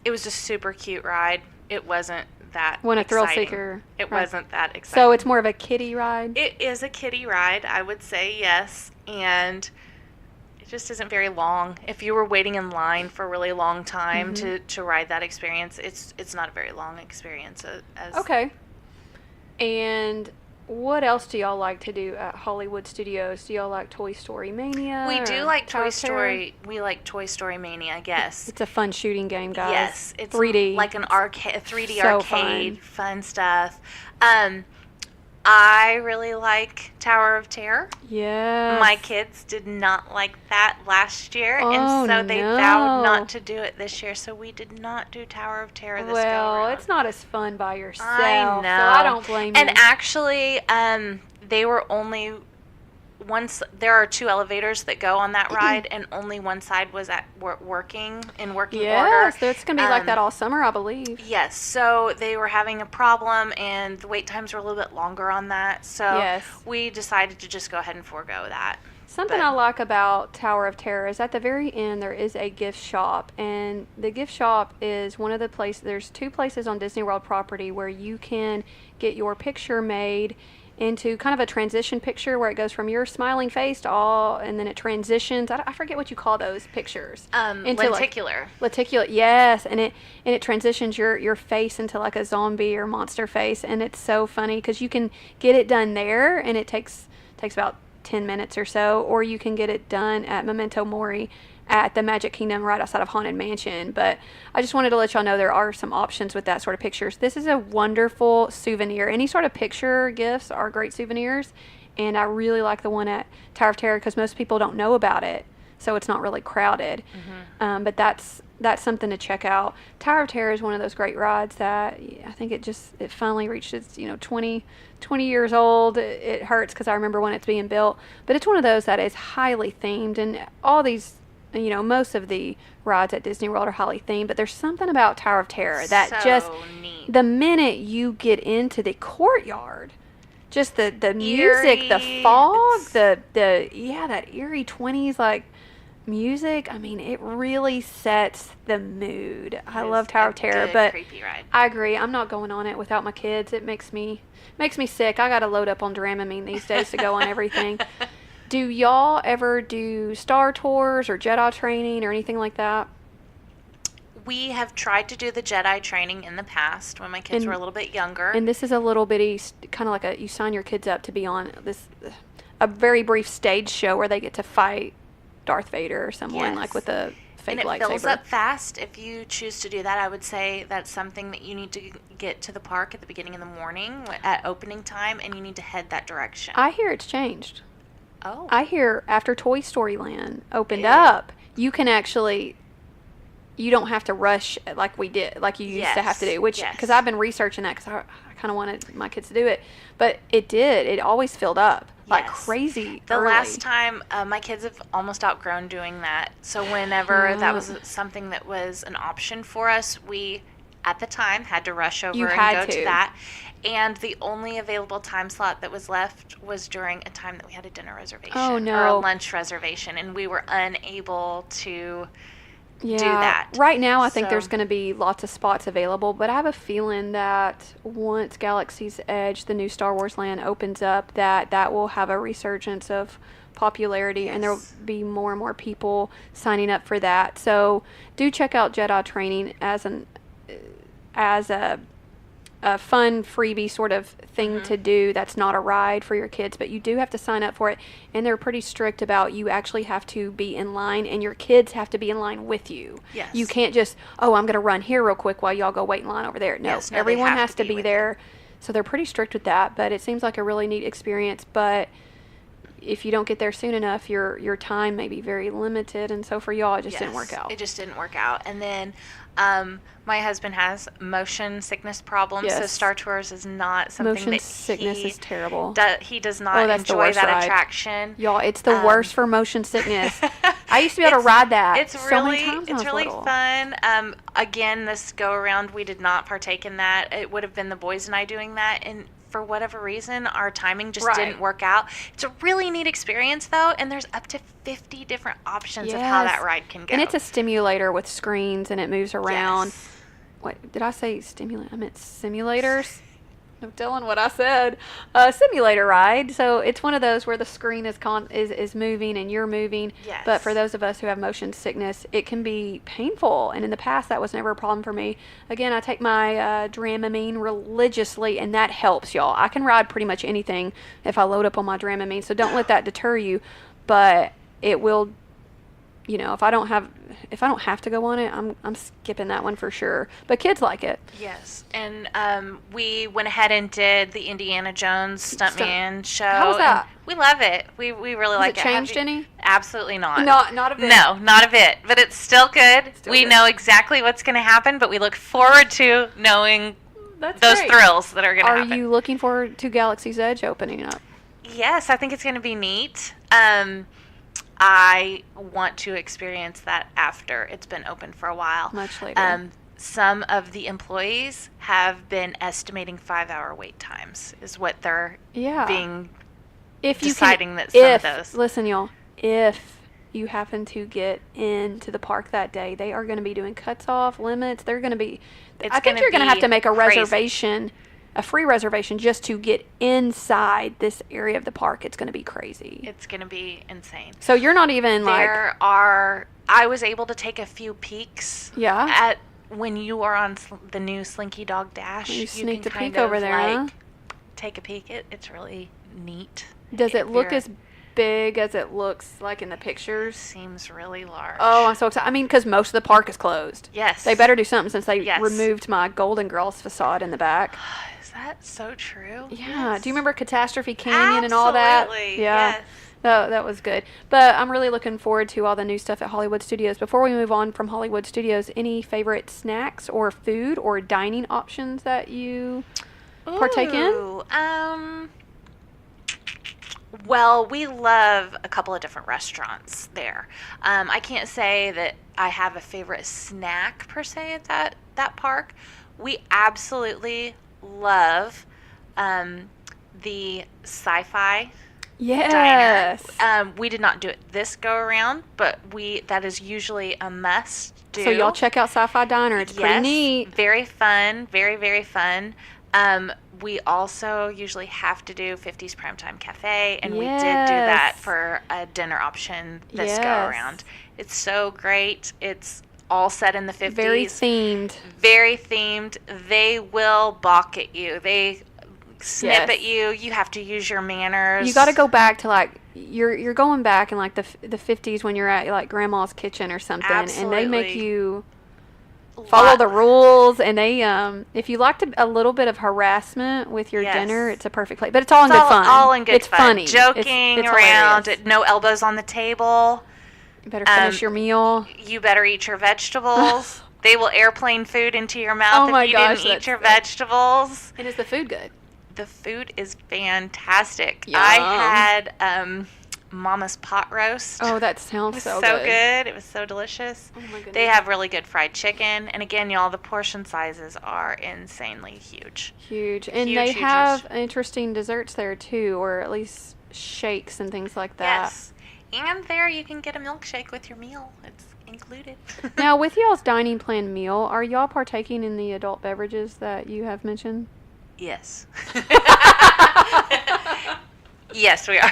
It was a super cute ride. It wasn't that a thrill exciting. Seeker. It wasn't that exciting. So it's more of a kiddie ride? It is a kiddie ride, I would say, yes. And it just isn't very long. If you were waiting in line for a really long time to ride that experience, it's not a very long experience. Okay. And what else do y'all like to do at Hollywood Studios? Do y'all like Toy Story Mania? We do like Toy Story. We like Toy Story Mania, yes. It's a fun shooting game, guys. Yes. It's 3D. Like an arcade, 3D so arcade, fun stuff. I really like Tower of Terror. Yes. My kids did not like that last year, and so they vowed not to do it this year, so we did not do Tower of Terror this go around. Well, it's not as fun by yourself, I know. So I don't blame you. And actually, they were only there are 2 elevators that go on that ride, and only one side was working order. Yes, it's going to be like that all summer, I believe. Yes, so they were having a problem, and the wait times were a little bit longer on that, so we decided to just go ahead and forego that. Something I like about Tower of Terror is at the very end there is a gift shop, and the gift shop is one of the places, there's 2 places on Disney World property where you can get your picture made into kind of a transition picture where it goes from your smiling face to all, and then it transitions. I forget what you call those pictures. Lenticular. Lenticular, yes. And it transitions your face into like a zombie or monster face, and it's so funny because you can get it done there, and it takes about 10 minutes or so, or you can get it done at Memento Mori at the Magic Kingdom right outside of Haunted Mansion. But I just wanted to let y'all know there are some options with that sort of pictures. This is a wonderful souvenir. Any sort of picture gifts are great souvenirs, and I really like the one at Tower of Terror because most people don't know about it. so it's not really crowded. But that's something to check out. Tower of Terror is one of those great rides that I think it finally reached its 20 years old. It hurts because I remember when it's being built, but it's one of those that is highly themed, and all these, most of the rides at Disney World are highly themed, but there's something about Tower of Terror that So just neat. the minute you get into the courtyard, just the music, the Eerie. fog, that eerie 20s like music. I mean, it really sets the mood. I love Tower of Terror, but creepy ride. I agree. I'm not going on it without my kids. It makes me sick. I got to load up on Dramamine these days to go on everything. Do y'all ever do Star Tours or Jedi training or anything like that? We have tried to do the Jedi training in the past when my kids were a little bit younger. And this is a little bitty, kind of like you sign your kids up to be on a very brief stage show where they get to fight Darth Vader or someone, like with a fake lightsaber. And it fills up fast. If you choose to do that, I would say that's something that you need to get to the park at the beginning of the morning at opening time, and you need to head that direction. I hear it's changed. Oh. I hear after Toy Story Land opened up, you can actually... You don't have to rush like we did, like you used to have to do, because I've been researching that because I kind of wanted my kids to do it. But it always filled up like crazy The early. last time, my kids have almost outgrown doing that. So whenever that was something that was an option for us, we, at the time, had to rush over and go to that. And the only available time slot that was left was during a time that we had a dinner reservation or a lunch reservation, and we were unable to... do that. Right now, I think there's going to be lots of spots available, but I have a feeling that once Galaxy's Edge, the new Star Wars land, opens up, that will have a resurgence of popularity, and there will be more and more people signing up for that. So do check out Jedi training as a fun freebie sort of thing to do that's not a ride for your kids, but you do have to sign up for it, and they're pretty strict about you actually have to be in line, and your kids have to be in line with you. Yes. You can't just, I'm going to run here real quick while y'all go wait in line over there. No, everyone has to be there. So they're pretty strict with that, but it seems like a really neat experience, but if you don't get there soon enough, your time may be very limited, and so for y'all, it just didn't work out. It just didn't work out. And then my husband has motion sickness problems, so Star Tours is not something motion that sickness is terrible. He does not enjoy that attraction. Y'all, it's the worst for motion sickness. I used to be able to ride that. It's really fun. Again, this go around, we did not partake in that. It would have been the boys and I doing that, and for whatever reason, our timing just didn't work out. It's a really neat experience, though, and there's up to 50 different options of how that ride can go. And it's a stimulator with screens, and it moves around. Yes. What did I say? I meant simulators. No telling what I said. Simulator ride. So it's one of those where the screen is moving and you're moving. Yes. But for those of us who have motion sickness, it can be painful. And in the past, that was never a problem for me. Again, I take my Dramamine religiously, and that helps, y'all. I can ride pretty much anything if I load up on my Dramamine. So don't let that deter you. But it will, if I don't have to go on it, I'm skipping that one for sure. But kids like it. Yes, and we went ahead and did the Indiana Jones Stuntman show. How was that? We love it. We really like it. Has it changed any? Absolutely not. Not a bit. No, not a bit. But it's still good. We know exactly what's going to happen, but we look forward to knowing those thrills that are going to happen. Are you looking forward to Galaxy's Edge opening up? Yes, I think it's going to be neat. I want to experience that after it's been open for a while. Much later. Some of the employees have been estimating 5-hour wait times is what they're deciding that some of those. Listen, y'all, if you happen to get into the park that day, they are going to be doing cuts off, limits. They're going to be, I think you're going to have to make a reservation, a free reservation just to get inside this area of the park. It's going to be crazy. It's going to be insane. So you're not even I was able to take a few peeks. Yeah. At when you are on the new Slinky Dog Dash. You sneak can a peek over there, huh? Take a peek. It's really neat. Does it look as big as it looks like in the pictures? Seems really large. Oh, I'm so excited. I mean, because most of the park is closed. Yes. They better do something since they removed my Golden Girls facade in the back. Is that so true? Yeah. Yes. Do you remember Catastrophe Canyon and all that? Absolutely. Yeah. Yes. That was good. But I'm really looking forward to all the new stuff at Hollywood Studios. Before we move on from Hollywood Studios, any favorite snacks or food or dining options that you partake in? Ooh, well, we love a couple of different restaurants there. I can't say that I have a favorite snack per se at that park. We absolutely love the sci-fi Yes. diner. We did not do it this go around, but that is usually a must do. So y'all check out Sci-Fi Diner. It's pretty neat. Very fun. Very, very fun. We also usually have to do 50s Primetime Cafe, and we did do that for a dinner option this go around. It's so great. It's all set in the 50s. Very themed. Very themed. They will balk at you. They snip at you. You have to use your manners. You got to go back to like you're going back in like the 50s when you're at like grandma's kitchen or something. Absolutely. And they make you follow the rules, and they if you liked a little bit of harassment with your dinner, it's a perfect place. But it's all in good fun. All in good it's fun. Funny. Joking it's around. hilarious. No elbows on the table. You better finish your meal. You better eat your vegetables. They will airplane food into your mouth if you didn't eat your vegetables. And is the food good? The food is fantastic. Yum. I had Mama's pot roast. Oh, that sounds so good. So good. It was so delicious. Oh my goodness. They have really good fried chicken. And again, y'all, the portion sizes are insanely huge. Huge. And Huge, they huge, have huge. interesting desserts there too, or at least shakes and things like that. Yes. And there you can get a milkshake with your meal. It's included. Now, with y'all's dining plan meal, are y'all partaking in the adult beverages that you have mentioned? Yes. Yes, we are.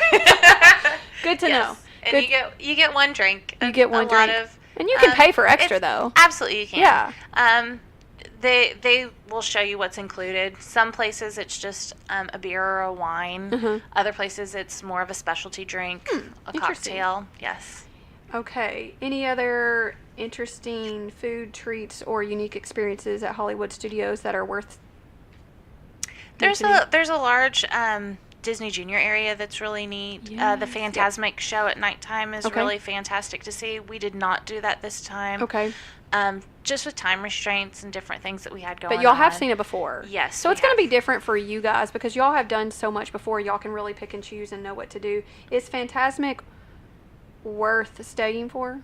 Good to know. And Good. you get one drink. You get one lot drink. of, And you can pay for extra, though. Absolutely, you can. Yeah. They will show you what's included. Some places it's just a beer or a wine. Mm-hmm. Other places it's more of a specialty drink, a cocktail. Yes. Okay. Any other interesting food treats or unique experiences at Hollywood Studios that are worth mentioning? There's a large Disney Junior area that's really neat. Yes. The Phantasmic show at nighttime is really fantastic to see. We did not do that this time. Okay. Just with time restraints and different things that we had going on. But y'all have seen it before. Yes. So it's going to be different for you guys because y'all have done so much before. Y'all can really pick and choose and know what to do. Is Phantasmic worth staying for?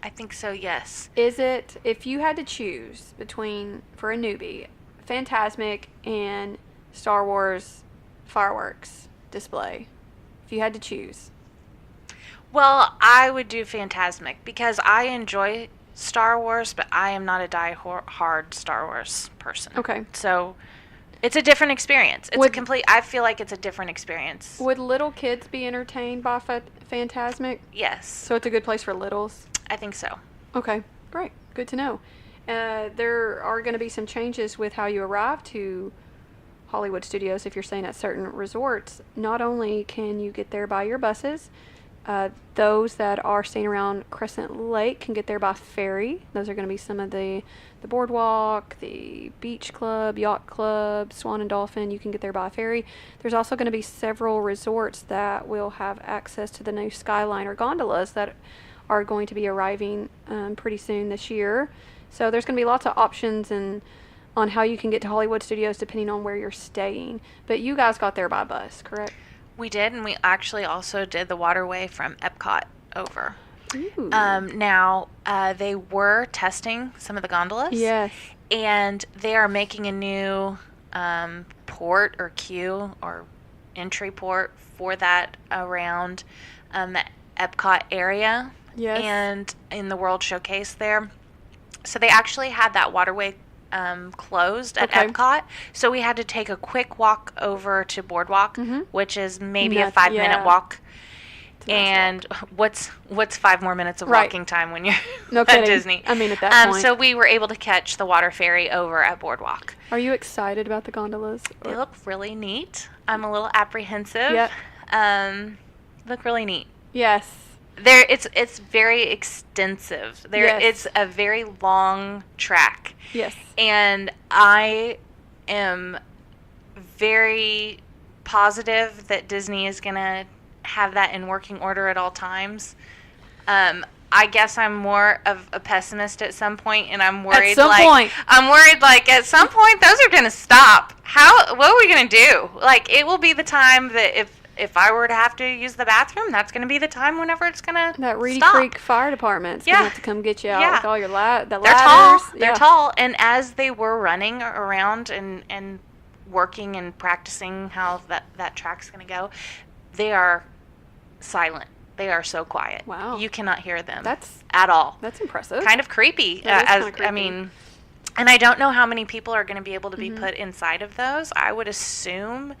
I think so, yes. Is it, if you had to choose between, for a newbie, Phantasmic and Star Wars fireworks display, if you had to choose? Well, I would do Phantasmic because I enjoy Star Wars, but I am not a die-hard Star Wars person. Okay. So it's a different experience. I feel like it's a different experience. Would little kids be entertained by Phantasmic? Yes. So it's a good place for littles? I think so. Okay, great. Good to know. There are going to be some changes with how you arrive to Hollywood Studios if you're staying at certain resorts. Not only can you get there by your buses, those that are staying around Crescent Lake can get there by ferry. Those are going to be some of the boardwalk, the beach club, yacht club, Swan and Dolphin. You can get there by ferry. There's also going to be several resorts that will have access to the new Skyliner gondolas that are going to be arriving pretty soon this year. So there's going to be lots of options on how you can get to Hollywood Studios depending on where you're staying. But you guys got there by bus, correct? We did, and we actually also did the waterway from Epcot over. Ooh. Now, they were testing some of the gondolas. Yes. And they are making a new port or queue or entry port for that around the Epcot area. Yes. And in the World Showcase there. So they actually had that waterway closed at Epcot. So we had to take a quick walk over to Boardwalk, which is maybe a 5-minute walk. And what's 5 more minutes of walking time when you're at Disney? I mean, at that point. So we were able to catch the water ferry over at Boardwalk. Are you excited about the gondolas? They look really neat. I'm a little apprehensive. Yep. Look really neat. Yes. It's very extensive. Yes. It's a very long track. Yes. And I am very positive that Disney is going to have that in working order at all times. I guess I'm more of a pessimist at some point, and I'm worried. I'm worried at some point those are going to stop. What are we going to do? It will be the time that if I were to have to use the bathroom, that's going to be the time whenever it's going to stop. That Reedy Creek Fire Department's going to have to come get you out with all your ladders. They're tall. They're tall, and as they were running around and working and practicing how that track's going to go, they are silent. They are so quiet. Wow. You cannot hear them at all. That's impressive. Kind of creepy. I mean, and I don't know how many people are going to be able to be put inside of those. I would assume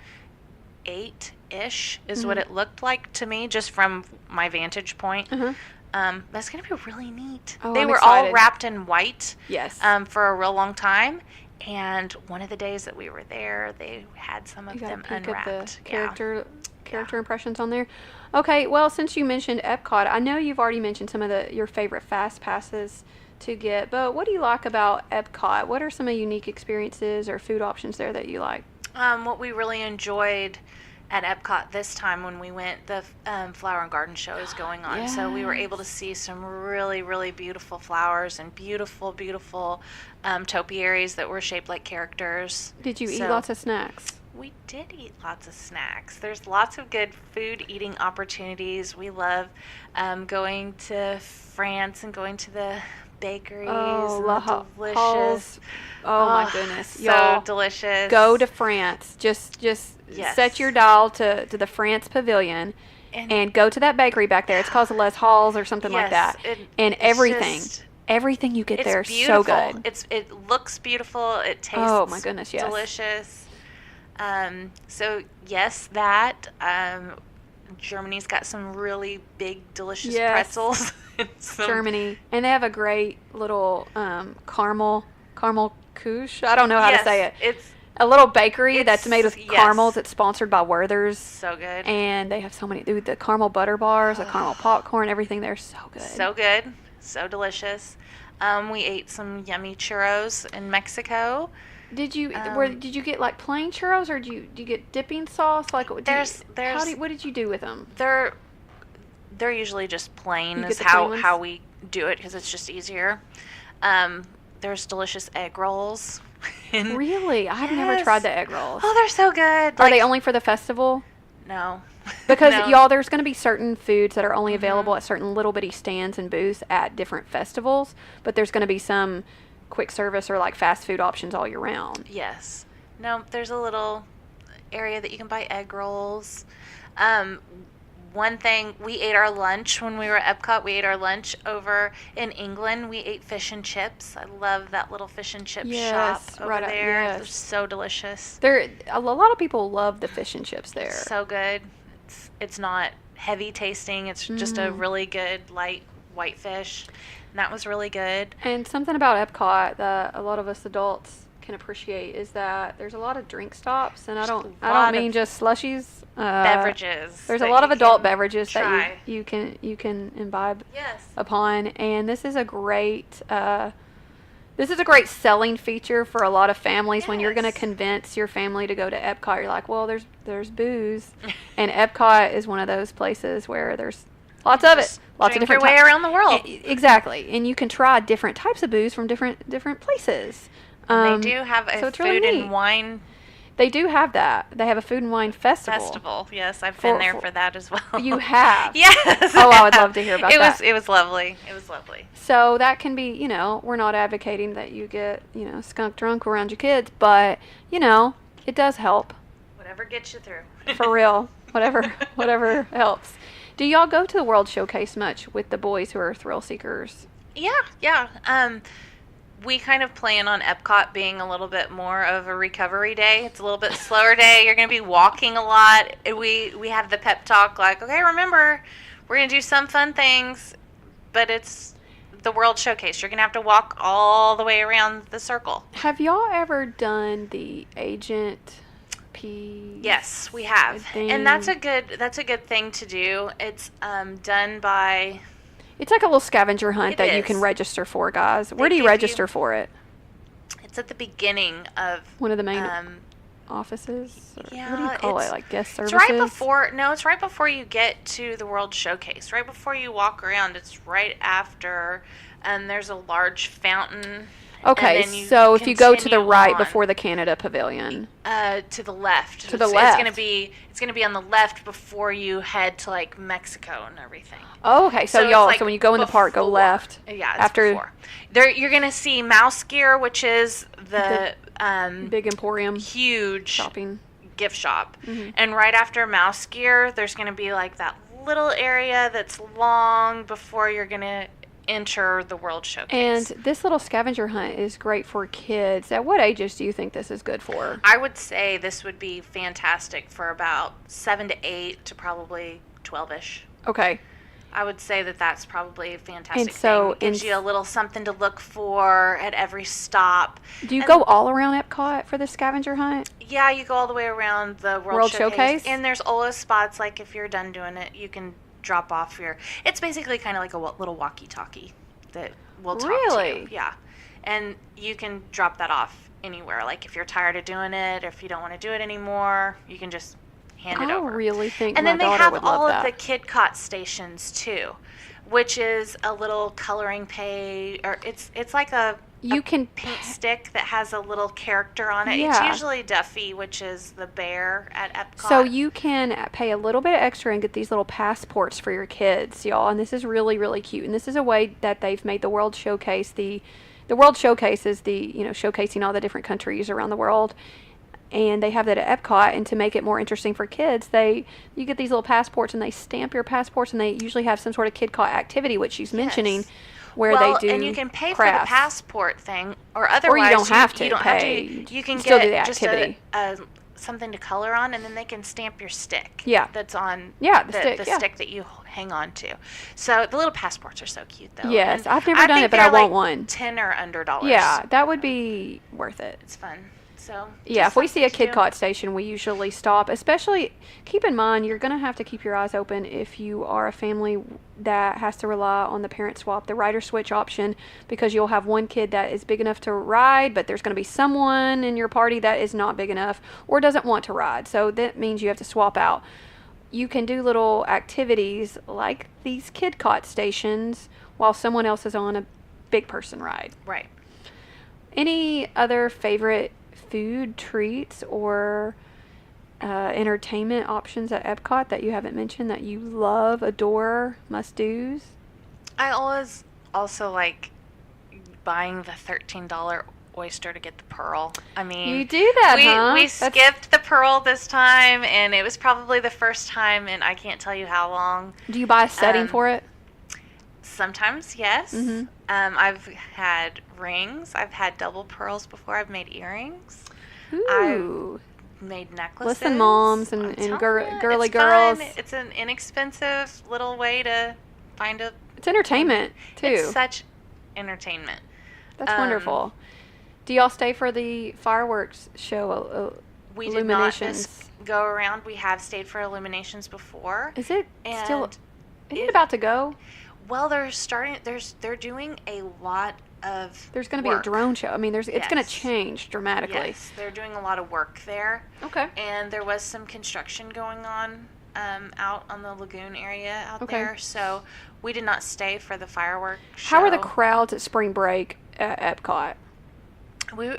8-ish is what it looked like to me, just from my vantage point. That's going to be really neat. They were all wrapped in white. Yes. For a real long time. And one of the days that we were there, they had some of them unwrapped. Character impressions on there. Okay, well, since you mentioned Epcot, I know you've already mentioned some of your favorite fast passes to get, but what do you like about Epcot? What are some of the unique experiences or food options there that you like? What we really enjoyed at Epcot this time when we went, the Flower and Garden Show is going on. Yes. So we were able to see some really, really beautiful flowers and beautiful, beautiful topiaries that were shaped like characters. Did you eat lots of snacks? We did eat lots of snacks. There's lots of good food eating opportunities. We love going to France and going to the bakeries. Oh, delicious. Oh my goodness. So delicious. Go to France. Just set your dial to the France Pavilion and go to that bakery back there. It's called Les Halls or something like that. And everything you get there is so good. It looks beautiful. It tastes oh my goodness, yes. delicious. So yes, that Germany's got some really big, delicious pretzels. Germany, and they have a great little caramel couche. I don't know how to say it. It's a little bakery that's made with caramels. It's sponsored by Werther's. So good. And they have so many. The caramel butter bars, the caramel popcorn, everything there is so good. So good. So delicious. We ate some yummy churros in Mexico. Did you get like plain churros, or do you get dipping sauce? Like what did you do with them? They're usually just plain. Is how we do it because it's just easier. There's delicious egg rolls. Really, I've never tried the egg rolls. Oh, they're so good. Are they only for the festival? No. Because y'all, there's going to be certain foods that are only available at certain little bitty stands and booths at different festivals, but there's going to be some quick service or like fast food options all year round. Yes. No, there's a little area that you can buy egg rolls. One thing, we ate our lunch when we were at Epcot. We ate our lunch over in England. We ate fish and chips. I love that little fish and chip shop over there. They're so delicious. A lot of people love the fish and chips there. So good. It's not heavy tasting. It's just a really good light white fish. And that was really good. And something about Epcot that a lot of us adults can appreciate is that there's a lot of drink stops, and I don't mean just slushies. Beverages. There's a lot of adult beverages that you can imbibe upon, and this is a great selling feature for a lot of families. When you're going to convince your family to go to Epcot, you're like, well, there's booze, and Epcot is one of those places where there's lots of it. Lots of different way around the world. Exactly, and you can try different types of booze from different places. They do have a food and wine. They do have that. They have a food and wine festival. Yes, I've been there for that as well. You have? Yes. Oh, I would love to hear about that. It was lovely. It was lovely. So that can be, we're not advocating that you get, skunk drunk around your kids, but, it does help. Whatever gets you through. For real. Whatever helps. Do y'all go to the World Showcase much with the boys who are thrill seekers? Yeah. We kind of plan on Epcot being a little bit more of a recovery day. It's a little bit slower day. You're going to be walking a lot. We have the pep talk like, okay, remember, we're going to do some fun things, but it's the World Showcase. You're going to have to walk all the way around the circle. Have y'all ever done the Agent P? Yes, we have. And that's a good thing to do. It's done by... It's like a little scavenger hunt that you can register for, guys. Where do you register for it? It's at the beginning of one of the main. offices? Or Yeah, what do you call it? Like guest it's services? it's right before you get to the World Showcase. Right before you walk around, it's right after, and there's a large fountain. Okay, and then so if you go to the continue right on, before the Canada Pavilion. to the left. To the It's left. It's gonna be on the left before you head to like Mexico and everything. Oh, okay. So it's y'all, like so when you go in the park, go before. left. Yeah, it's after before. There, you're gonna see Mouse Gear, which is the big emporium huge shopping gift shop. Mm-hmm. And right after Mouse Gear, there's gonna be like that little area that's long before you're gonna enter the World Showcase. And this little scavenger hunt is great for kids. At what ages do you think this is good for? I would say this would be fantastic for about 7 to 8 to probably 12-ish. Okay. I would say that that's probably a fantastic And so thing. It gives you a little something to look for at every stop. Do you go all around Epcot for the scavenger hunt? Yeah, you go all the way around the World Showcase. And there's always spots, like if you're done doing it, you can drop off your... It's basically kind of like a little walkie-talkie that will talk to you. Yeah. And you can drop that off anywhere. Like if you're tired of doing it, or if you don't want to do it anymore, you can just hand it over. I really think and my then they daughter have would love all that. of the Kid Cot stations too, which is a little coloring page, or it's like a paint stick that has a little character on it. Yeah. It's usually Duffy, which is the bear at Epcot. So you can pay a little bit extra and get these little passports for your kids, y'all. And this is really, really cute. And this is a way that they've made the World Showcase. The World Showcase is showcasing all the different countries around the world. And they have that at Epcot, and to make it more interesting for kids, you get these little passports, and they stamp your passports, and they usually have some sort of Kid Cot activity, which she's mentioning, where they do and you can pay crafts. for the passport thing, or otherwise or you don't have to you don't pay. Have to. You can still get do the just activity. something to color on, and then they can stamp your stick. Yeah. That's on the stick that you hang on to. So the little passports are so cute, though. Yes, and I've never done it, but I want one. $10 or under. Yeah, that would be worth it. It's fun. So yeah, if we see a Kid Cot station, we usually stop. Especially, keep in mind, you're going to have to keep your eyes open if you are a family that has to rely on the parent swap, the ride or switch option, because you'll have one kid that is big enough to ride, but there's going to be someone in your party that is not big enough or doesn't want to ride. So that means you have to swap out. You can do little activities like these Kid Cot stations while someone else is on a big person ride. Right. Any other favorite food treats or entertainment options at Epcot that you haven't mentioned that you love, adore, must-dos? I always also like buying the $13 oyster to get the pearl. I mean, you do that, huh? We skipped the pearl this time, and it was probably the first time in I can't tell you how long. Do you buy a setting for it? Sometimes, yes. Mm-hmm. I've had rings. I've had double pearls before. I've made earrings. Ooh. I've made necklaces. Listen, moms and girly girls. Fun. It's an inexpensive little way to find a... It's entertainment, too. It's such entertainment. That's wonderful. Do y'all stay for the fireworks show? We did not this go around. We have stayed for Illuminations before. Is it still... Is it about to go? Well, they're doing a lot of There's going to be a drone show. I mean, it's going to change dramatically. Yes, they're doing a lot of work there. Okay. And there was some construction going on out on the lagoon area out there. So we did not stay for the fireworks show. How are the crowds at spring break at Epcot?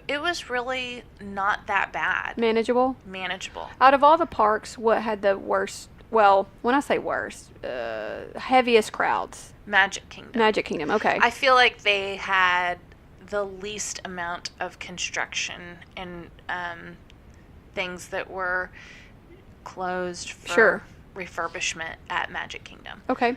It was really not that bad. Manageable? Manageable. Out of all the parks, what had the worst... Well, when I say worst, heaviest crowds? Magic Kingdom. Magic Kingdom, okay. I feel like they had the least amount of construction and things that were closed for refurbishment at Magic Kingdom. Okay.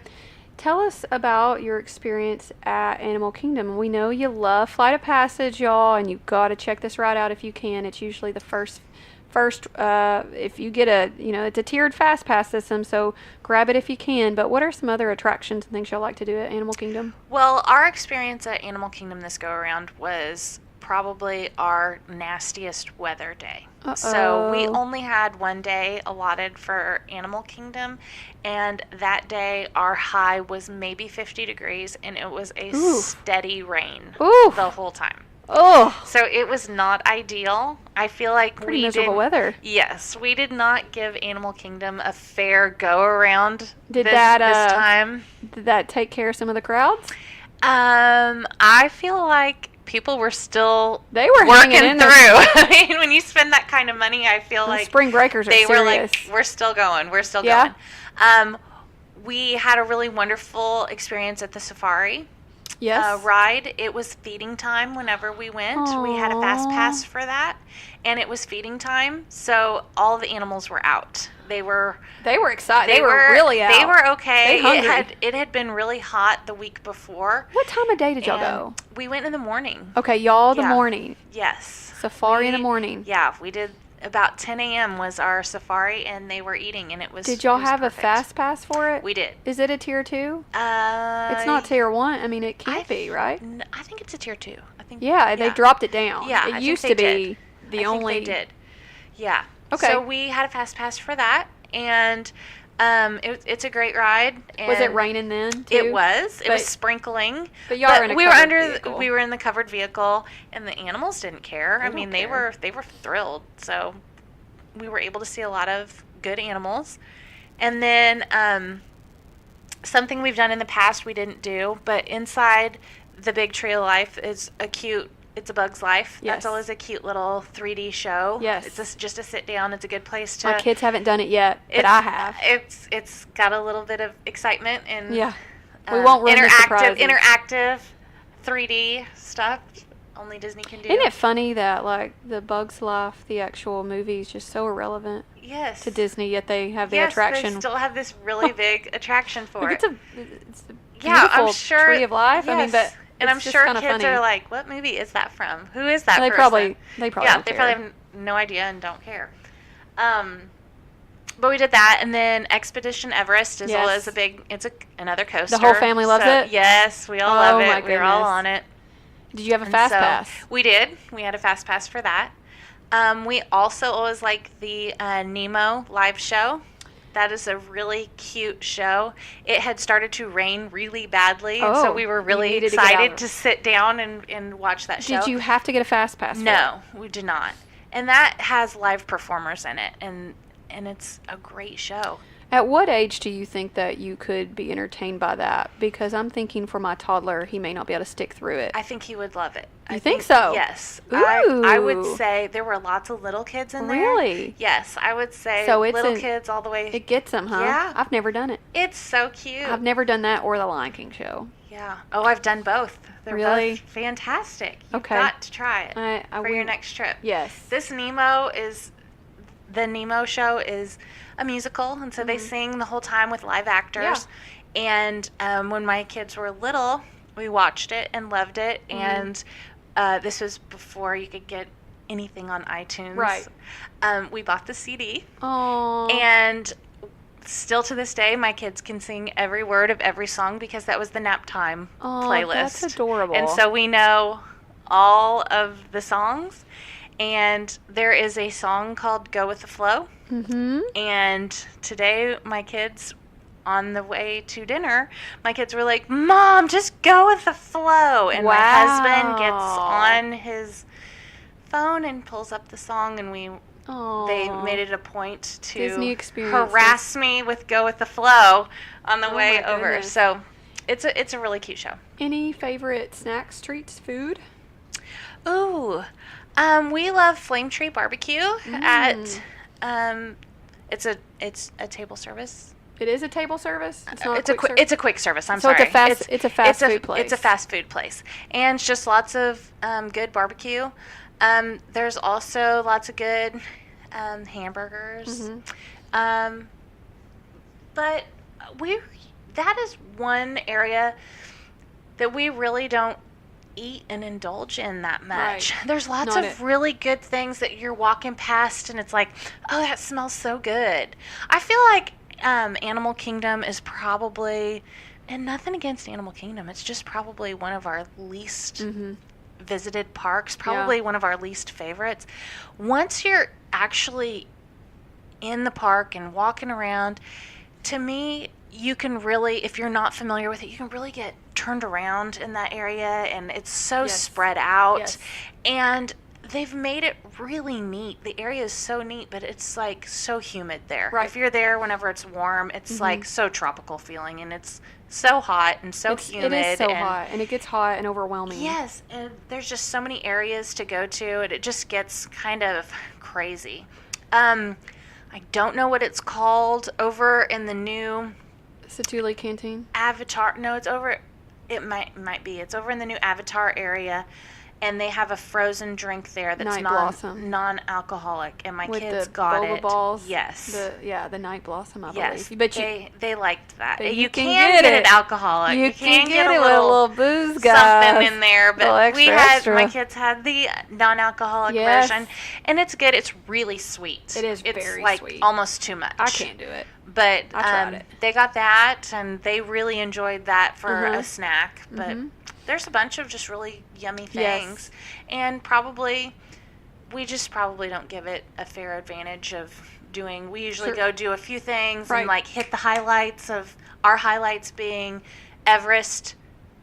Tell us about your experience at Animal Kingdom. We know you love Flight of Passage, y'all, and you've got to check this ride out if you can. It's usually the first if you get it's a tiered fast pass system, so grab it if you can. But what are some other attractions and things y'all like to do at Animal Kingdom? Well, our experience at Animal Kingdom this go around was probably our nastiest weather day. Uh-oh. So we only had one day allotted for Animal Kingdom, and that day our high was maybe 50 degrees, and it was a steady rain the whole time. Oh, So it was not ideal. I feel like pretty miserable weather. Yes, we did not give Animal Kingdom a fair go around Did this time. Did that take care of some of the crowds? I feel like people were still They were working hanging in through. there. I mean, when you spend that kind of money, I feel like spring breakers are they were serious. like, we're still going. We're still Yeah. going. We had a really wonderful experience at the safari Yes. ride. It was feeding time whenever we went. We had a fast pass for that, and it was feeding time, so all the animals were out. They were excited. They were really out. They were okay. They hungry. It had been really hot the week before. What time of day did y'all go? We went in the morning. Okay, y'all the Yeah. morning. Yes. Safari in the morning. Yeah, we did. About 10 a.m. was our safari, and they were eating, and it was. Did y'all have perfect. a fast pass for it? We did. Is it a tier 2? It's It's not tier 1. I mean, it can't be, right? I think it's a tier 2. I think. Yeah, they dropped it down. Yeah, it I used think to they be did. the I only. think they did. Yeah. Okay. So we had a fast pass for that, and it's a great ride. And Was it raining then too? It was. It But- was sprinkling. But y'all were in a we were covered under. vehicle. We were in the covered vehicle, and the animals didn't care. They I don't mean, care. they were thrilled. So we were able to see a lot of good animals, and then something we've done in the past we didn't do, but inside the Big Tree of Life is a cute. It's a Bug's Life. Yes. That's always a cute little 3D show. Yes. It's just a sit down. It's a good place to. My kids haven't done it yet, but I have. It's got a little bit of excitement and Yeah. We won't ruin the surprises. interactive 3D stuff. Only Disney can do. Isn't it funny that like the Bugs Life, the actual movie, is just so irrelevant Yes. to Disney, yet they have the Yes, attraction. they still have this really big attraction for Like, it. it's a Yeah, beautiful I'm sure. Tree of Life. Yes. I mean, but and I'm it's just sure kinda kids funny. are like, "What movie is that from? Who is that They person?" probably yeah, don't they care. probably have no idea and don't care. But we did that, and then Expedition Everest is Yes. another coaster. whole family loves it? Yes, we all Oh, love my it. We were all goodness. on it. Did you have a And fast so pass? We did. We had a fast pass for that. We also always like the Nemo live show. That is a really cute show. It had started to rain really badly, and so Oh, we were you really needed to get out excited of to it. sit down and watch that show. Did you have to get a fast pass? for No, we did not. And that has live performers in it, and it's a great show. At what age do you think that you could be entertained by that? Because I'm thinking for my toddler, he may not be able to stick through it. I think he would love it. You think so? Yes. Ooh. I would say there were lots of little kids in there. Really? Yes, I would say So it's little kids all the way. It gets them, huh? Yeah. I've never done it. It's so cute. I've never done that or the Lion King show. Yeah. Oh, I've done both. They're Really? both fantastic. You've Okay. got to try it I for your will- next trip. Yes. The Nemo show is a musical, and so they sing the whole time with live actors. And when my kids were little, we watched it and loved it. And this was before you could get anything on iTunes. Right. We bought the CD, Oh. and still to this day, my kids can sing every word of every song because that was the nap time playlist. That's adorable. And so we know all of the songs. And there is a song called Go With The Flow. Mm-hmm. And today, my kids, on the way to dinner, my kids were like, "Mom, just go with the flow." And my husband gets on his phone and pulls up the song, and they made it a point Disney to experiences. harass me with Go With The Flow on the Oh way my over. goodness. So it's a really cute show. Any favorite snacks, treats, food? Ooh, we love Flame Tree Barbecue at it's a table service. It is a table service. It's not. It's a quick service. I'm So sorry. it's a fast food place. It's a fast food place, and it's just lots of good barbecue. There's also lots of good hamburgers. But that is one area that we really don't eat and indulge in that much. Right. There's lots Not of it. really good things that you're walking past and it's like, oh, that smells so good. I feel like Animal Kingdom is probably, and nothing against Animal Kingdom, it's just probably one of our least visited parks, probably one of our least favorites. Once you're actually in the park and walking around, to me, you can really, if you're not familiar with it, you can really get turned around in that area, and it's so Yes. spread out. Yes. And they've made it really neat. The area is so neat, but it's like so humid there. Right. If you're there whenever it's warm, it's like so tropical feeling, and it's so hot and so humid. It is so and hot, and it gets hot and overwhelming. Yes, and there's just so many areas to go to, and it just gets kind of crazy. I don't know what it's called over in the new Satuli Canteen. Avatar. No, it's over. It might be. It's over in the new Avatar area, and they have a frozen drink there that's Night Blossom. non-alcoholic, and my With kids the got boba it. balls. Yes. The Night Blossom, I Yes, believe. But they liked that. but You you can can get get it. it alcoholic. You can get a it with a little booze, guys. something in there, Little but we extra, had extra. my kids had the non-alcoholic Yes. version, and it's good. It's really sweet. It is it's very like sweet. almost too much. I can't do it. But I tried it. they got that, and they really enjoyed that for Uh-huh. a snack. But there's a bunch of just really yummy Yes. things, and we just probably don't give it a fair advantage of doing. We usually Sure. go do a few things Right. and like hit the highlights of our highlights being Everest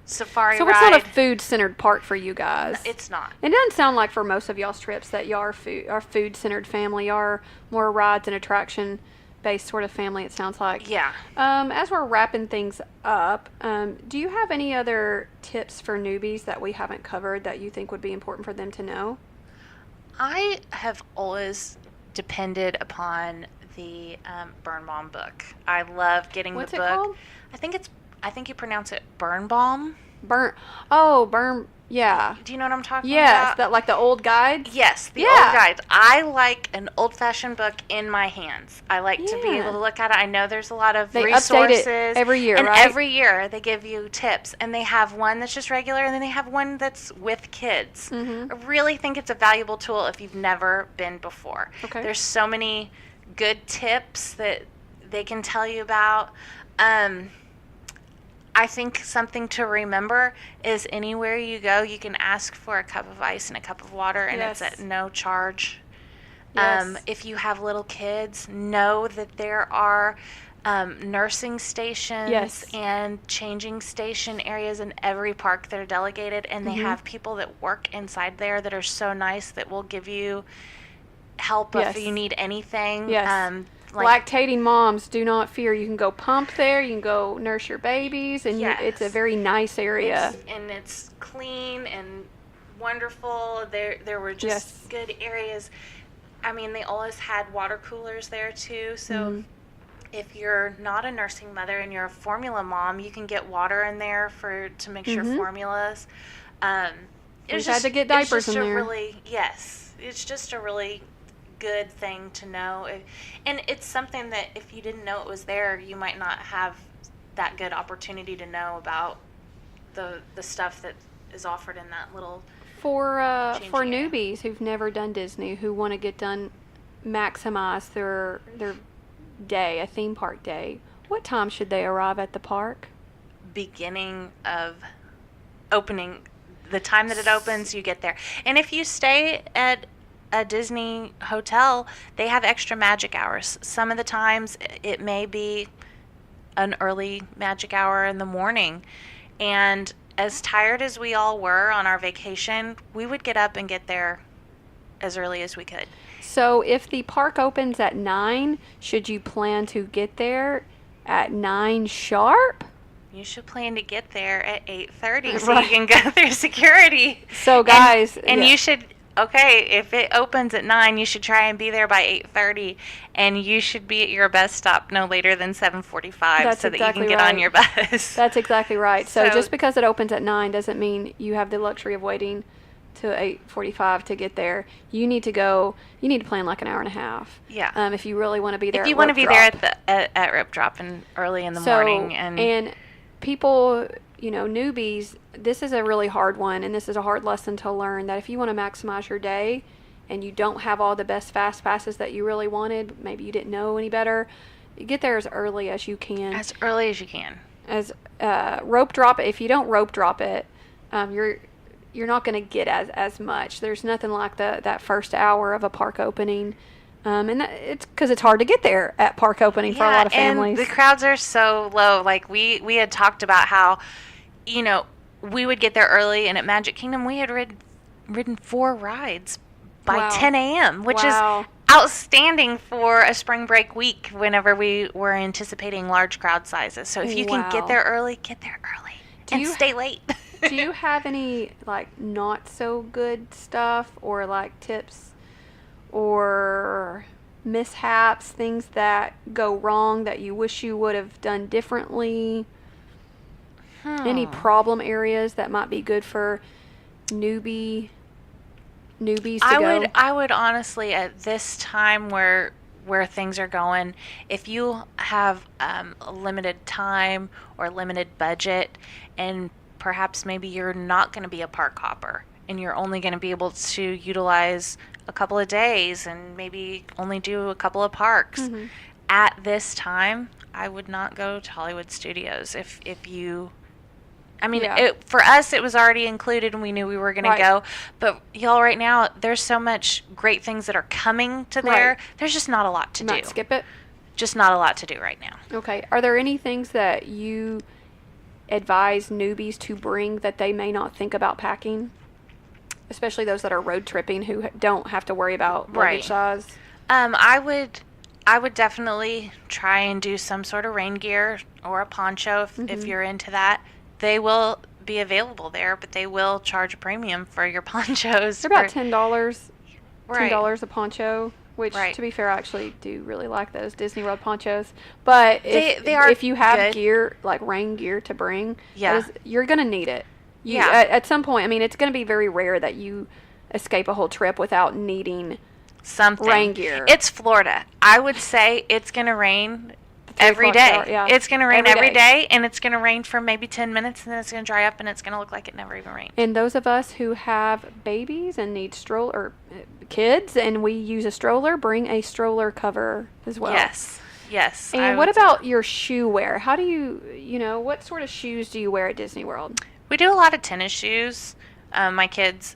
Safari So Ride. it's not a food-centered park for you guys. It's not. It doesn't sound like for most of y'all's trips that y'all are food-centered family. Y'all are more rides and attraction-based sort of family, it sounds like. Yeah. As we're wrapping things up, do you have any other tips for newbies that we haven't covered that you think would be important for them to know? I have always depended upon the Burn Balm book. I love getting What's the it book. called? I think you pronounce it Burn Balm. Yeah. Do you know what I'm talking Yes, about? that like the old guides? Yes, the Yeah. old guides. I like an old-fashioned book in my hands. I like to be Yeah. able to look at it. I know there's a lot of They resources. update it every year, and right? every year they give you tips, and they have one that's just regular, and then they have one that's with kids. Mhm. I really think it's a valuable tool if you've never been before. Okay. There's so many good tips that they can tell you about. I think something to remember is anywhere you go, you can ask for a cup of ice and a cup of water, and it's Yes. at no charge. Yes. If you have little kids, know that there are nursing stations Yes. and changing station areas in every park that are delegated, and they have people that work inside there that are so nice that will give you help Yes. if you need anything. Yes. Like Lactating moms, do not fear. You can go pump there. You can go nurse your babies, and it's a Yes. very nice area. and it's clean and wonderful. There were just Yes. good areas. I mean, they always had water coolers there too. So Mm-hmm. if you're not a nursing mother and you're a formula mom, you can get water in there to mix your formulas. We've had to get diapers in there. It's just a really good thing to know, and it's something that if you didn't know it was there, you might not have that good opportunity to know about the stuff that is offered in that little For changing newbies who've never done Disney, who want to maximize their day, a theme park day, what time should they arrive at the park? beginning of opening. The time that it opens, you get there. And if you stay at a Disney hotel, they have extra magic hours. Some of the times it may be an early magic hour in the morning. And as tired as we all were on our vacation, we would get up and get there as early as we could. So if the park opens at 9, should you plan to get there at 9 sharp? You should plan to get there at 8:30 so Right. you can go through security. So guys, and you should, if it opens at 9, you should try and be there by 8:30, and you should be at your bus stop no later than 7:45 That's so that exactly you can get on right. your bus. That's exactly right. So So- just because it opens at 9 doesn't mean you have the luxury of waiting to 8:45 to get there. You need to plan like an hour and a half. Yeah. If you really want to be there. If you want want to be there at Rip Drop and early in the morning, and people, newbies, this is a really hard one, and this is a hard lesson to learn, that if you want to maximize your day and you don't have all the best fast passes that you really wanted, maybe you didn't know any better, you get there as early as you can. as early as you can. As rope drop it, if you don't rope drop it, you're not going to get as much. There's nothing like that first hour of a park opening. And it's because it's hard to get there at park opening for a lot of families. And the crowds are so low. Like we had talked about how you know, we would get there early, and at Magic Kingdom, we had ridden 4 rides by Wow. 10 a.m., which Wow. is outstanding for a spring break week whenever we were anticipating large crowd sizes. So if you can Wow. get there early, and stay late. Do you have any, like, not so good stuff or, like, tips or mishaps, things that go wrong that you wish you would have done differently? Any problem areas that might be good for newbies to go? I would honestly, at this time where things are going, if you have a limited time or limited budget, and perhaps maybe you're not going to be a park hopper and you're only going to be able to utilize a couple of days and maybe only do a couple of parks, at this time, I would not go to Hollywood Studios. If you, I mean, for us, it was already included and we knew we were going to go. But y'all, right now, there's so much great things that are coming to there. There's just not a lot to do. Not skip it? Just not a lot to do right now. Okay. Are there any things that you advise newbies to bring that they may not think about packing? Especially those that are road tripping who don't have to worry about luggage size. I would definitely try and do some sort of rain gear or a poncho if you're into that. They will be available there, but they will charge a premium for your ponchos. They're about $10. Right. $10 a poncho, which, to be fair, I actually do really like those Disney World ponchos. But if you have good gear, like rain gear to bring, you're going to need it. At some point, I mean, it's going to be very rare that you escape a whole trip without needing something. Rain gear. It's Florida. I would say it's going to rain every day. It's going to rain every day, and it's going to rain for maybe 10 minutes, and then it's going to dry up, and it's going to look like it never even rained. And those of us who have babies and need kids, and we use a stroller, bring a stroller cover as well. Yes. And what about your shoe wear? How do what sort of shoes do you wear at Disney World? We do a lot of tennis shoes. My kids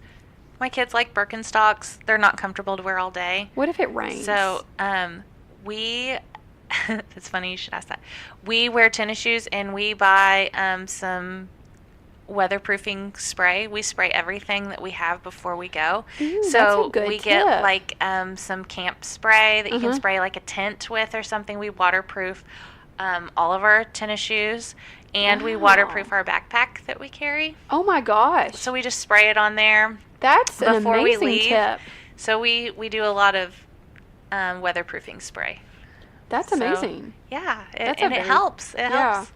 like Birkenstocks. They're not comfortable to wear all day. What if it rains? So, it's funny you should ask that. We wear tennis shoes, and we buy some weatherproofing spray. We spray everything that we have before we go. Ooh, so that's a good we tip. get like some camp spray that you can spray like a tent with or something. We waterproof all of our tennis shoes, and we waterproof our backpack that we carry. Oh my gosh. So we just spray it on there. That's an before amazing we leave. tip. So we do a lot of weatherproofing spray. That's amazing. Yeah, it helps. It helps.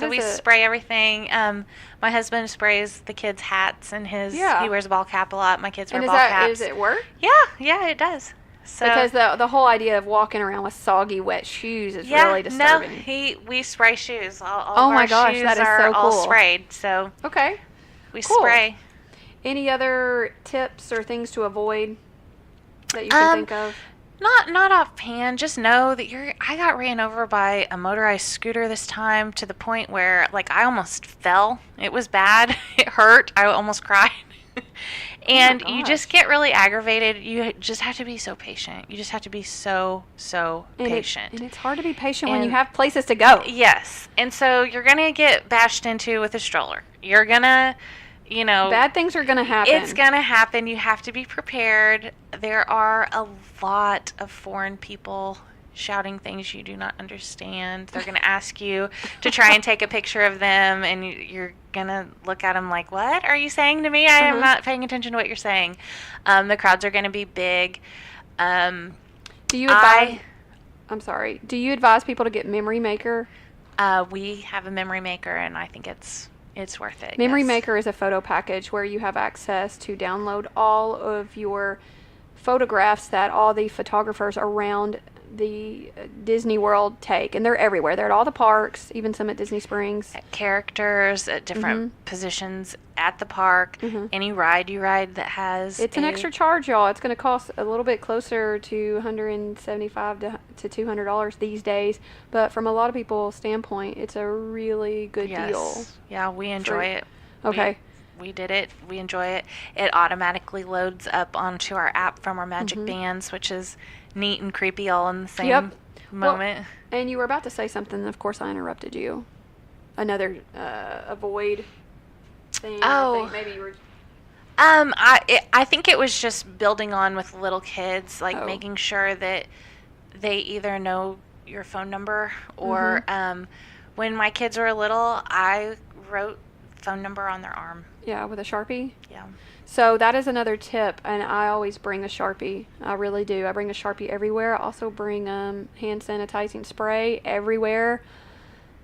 We spray everything. My husband sprays the kids' hats, and he wears a ball cap a lot. My kids wear ball caps. Does it work? Yeah, it does. So, because the whole idea of walking around with soggy, wet shoes is really disturbing. No, we spray shoes. All oh of my our gosh, shoes that is are so cool. all sprayed. So we spray. Any other tips or things to avoid that you can think of? Not offhand. Just know that I got ran over by a motorized scooter this time to the point where I almost fell. It was bad. It hurt. I almost cried. And you just get really aggravated. You just have to be so patient. You just have to be so patient. And it's hard to be patient when you have places to go. Yes. And so you're going to get bashed into with a stroller. You're going to, bad things are going to happen. It's going to happen. You have to be prepared. There are a lot of foreign people shouting things you do not understand. They're going to ask you to try and take a picture of them, and you're going to look at them like, what are you saying to me? I am not paying attention to what you're saying. The crowds are going to be big. Do you advise people to get Memory Maker? We have a Memory Maker, and I think it's worth it. Memory Maker is a photo package where you have access to download all of your photographs that all the photographers around the Disney World take, and they're everywhere. They're at all the parks, even some at Disney Springs. At characters at different positions at the park. Any ride you ride that has it's an extra charge, y'all. It's going to cost a little bit closer to $175 to $200 these days, but from a lot of people's standpoint, it's a really good deal. Yeah, we enjoy it. Okay. We did it. We enjoy it. It automatically loads up onto our app from our Magic Bands, which is neat and creepy all in the same moment. Well, and you were about to say something. Of course, I interrupted you. Another avoid. thing? Oh. I think maybe you were. I think it was just building on with little kids, like Oh. making sure that they either know your phone number or when my kids were little, I wrote phone number on their arm. Yeah, with a Sharpie. Yeah. So that is another tip, and I always bring a Sharpie. I really do. I bring a Sharpie everywhere. I also bring hand sanitizing spray everywhere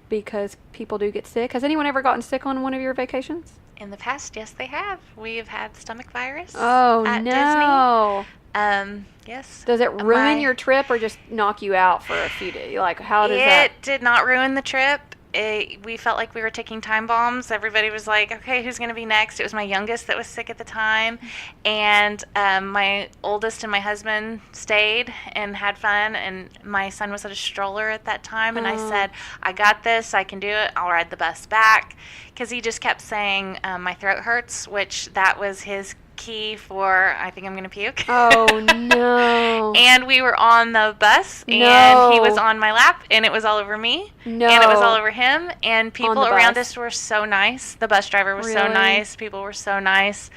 because people do get sick. Has anyone ever gotten sick on one of your vacations? In the past, yes, they have. We've had stomach virus Oh, at no. Disney. Yes. Does it ruin your trip or just knock you out for a few days? Like, how does that? It did not ruin the trip. We felt like we were taking time bombs. Everybody was like, okay, who's going to be next? It was my youngest that was sick at the time. And my oldest and my husband stayed and had fun. And my son was at a stroller at that time. And I said, I got this. I can do it. I'll ride the bus back. Because he just kept saying, my throat hurts, which that was his key for, I think I'm going to puke. Oh, no. And we were on the bus, and he was on my lap, and it was all over me. No. And it was all over him, and people around bus. us were so nice. The bus driver was so Really? nice. People were so nice.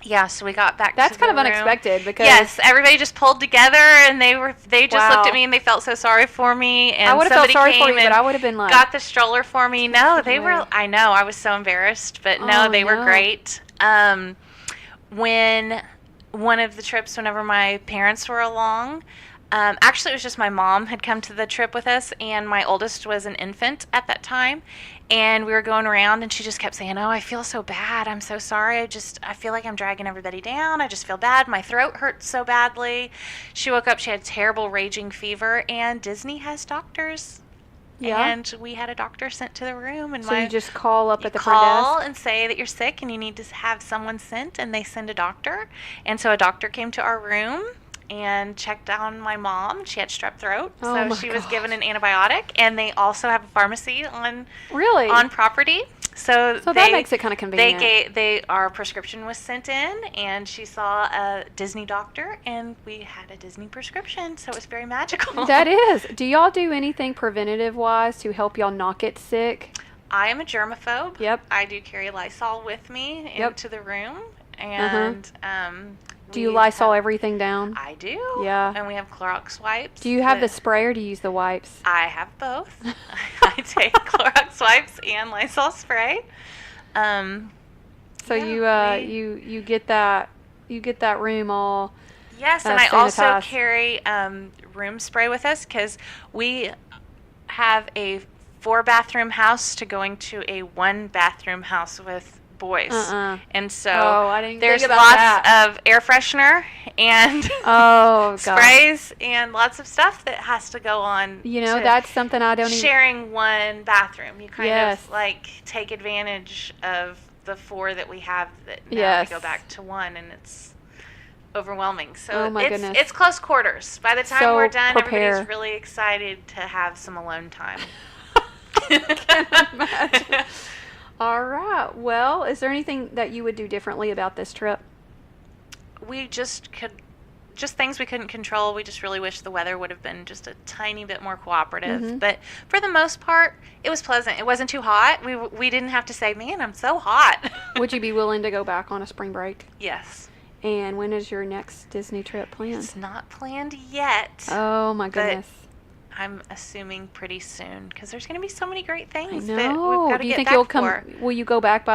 Yeah, so we got back That's to kind the of room. unexpected because Yes, everybody just pulled together, and they just Wow. looked at me, and they felt so sorry for me. And I would have felt somebody sorry for came you, but and I would have been like, got the stroller for me. No, they way. were, I know, I was so embarrassed, but no, Oh, they were no. great. When one of the trips, whenever my parents were along, actually it was just my mom had come to the trip with us, and my oldest was an infant at that time, and we were going around, and she just kept saying, oh, I feel so bad, I'm so sorry, I feel like I'm dragging everybody down, I just feel bad, my throat hurts so badly. She woke up, she had terrible raging fever, and Disney has doctors. Yeah. And we had a doctor sent to the room, and so you just call up at the front call desk? and say that you're sick and you need to have someone sent, and they send a doctor. And so a doctor came to our room and checked on my mom. She had strep throat, Oh so my she was gosh. given an antibiotic. And they also have a pharmacy on property. So that makes it kind of convenient. Our prescription was sent in, and she saw a Disney doctor, and we had a Disney prescription. So it was very magical. That is. Do y'all do anything preventative-wise to help y'all not get sick? I am a germaphobe. Yep. I do carry Lysol with me Yep. into the room, and Do you Lysol everything down? I do. Yeah. And we have Clorox wipes. Do you have the that- spray or do you use the wipes? I have both. I take Clorox wipes and Lysol spray. So you get that room all. Yes, and I also sanitized. carry room spray with us because we have a 4-bathroom house to going to a 1-bathroom house with boys. And so I didn't there's think about lots that. of air freshener and Oh, God. sprays and lots of stuff that has to go on. You know, to that's something I don't even. sharing one bathroom. You kind Yes. of like take advantage of the 4 that we have that now Yes. we go back to 1, and it's overwhelming. So Oh, my goodness. it's close quarters. By the time So we're done, prepare. everybody's really excited to have some alone time. Imagine. All right. Well, is there anything that you would do differently about this trip? We just things we couldn't control. We just really wish the weather would have been just a tiny bit more cooperative. Mm-hmm. But for the most part, it was pleasant. It wasn't too hot. We didn't have to say, man, I'm so hot. Would you be willing to go back on a spring break? Yes. And when is your next Disney trip planned? It's not planned yet. Oh, my but goodness. I'm assuming pretty soon because there's going to be so many great I things that we've know. got to Do you get think back you'll come? for. Will you go back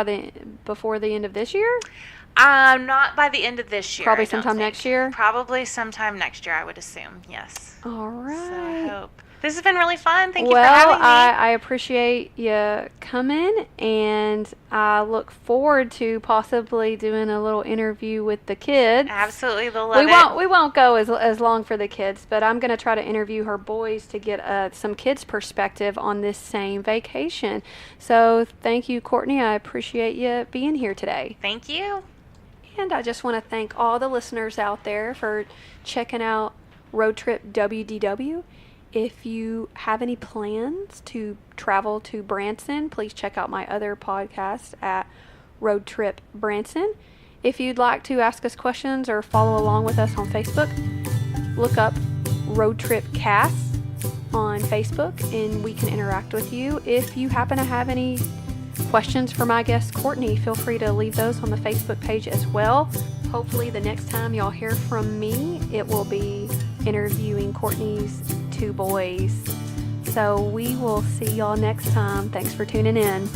before the end of this year? Not by the end of this year. Probably I don't sometime think. next year? Probably sometime next year, I would assume. Yes. All right. So I hope. This has been really fun. Thank you for Well, having me. I appreciate you coming, and I look forward to possibly doing a little interview with the kids. Absolutely, they'll love it. We won't go as long for the kids, but I'm going to try to interview her boys to get some kids' perspective on this same vacation. So thank you, Courtney. I appreciate you being here today. Thank you. And I just want to thank all the listeners out there for checking out Roadtrip WDW. If you have any plans to travel to Branson, please check out my other podcast at Roadtrip Branson. If you'd like to ask us questions or follow along with us on Facebook, look up Roadtrip Cast on Facebook and we can interact with you. If you happen to have any questions for my guest Courtney, feel free to leave those on the Facebook page as well. Hopefully the next time y'all hear from me, it will be interviewing Courtney's 2 boys. So we will see y'all next time. Thanks for tuning in.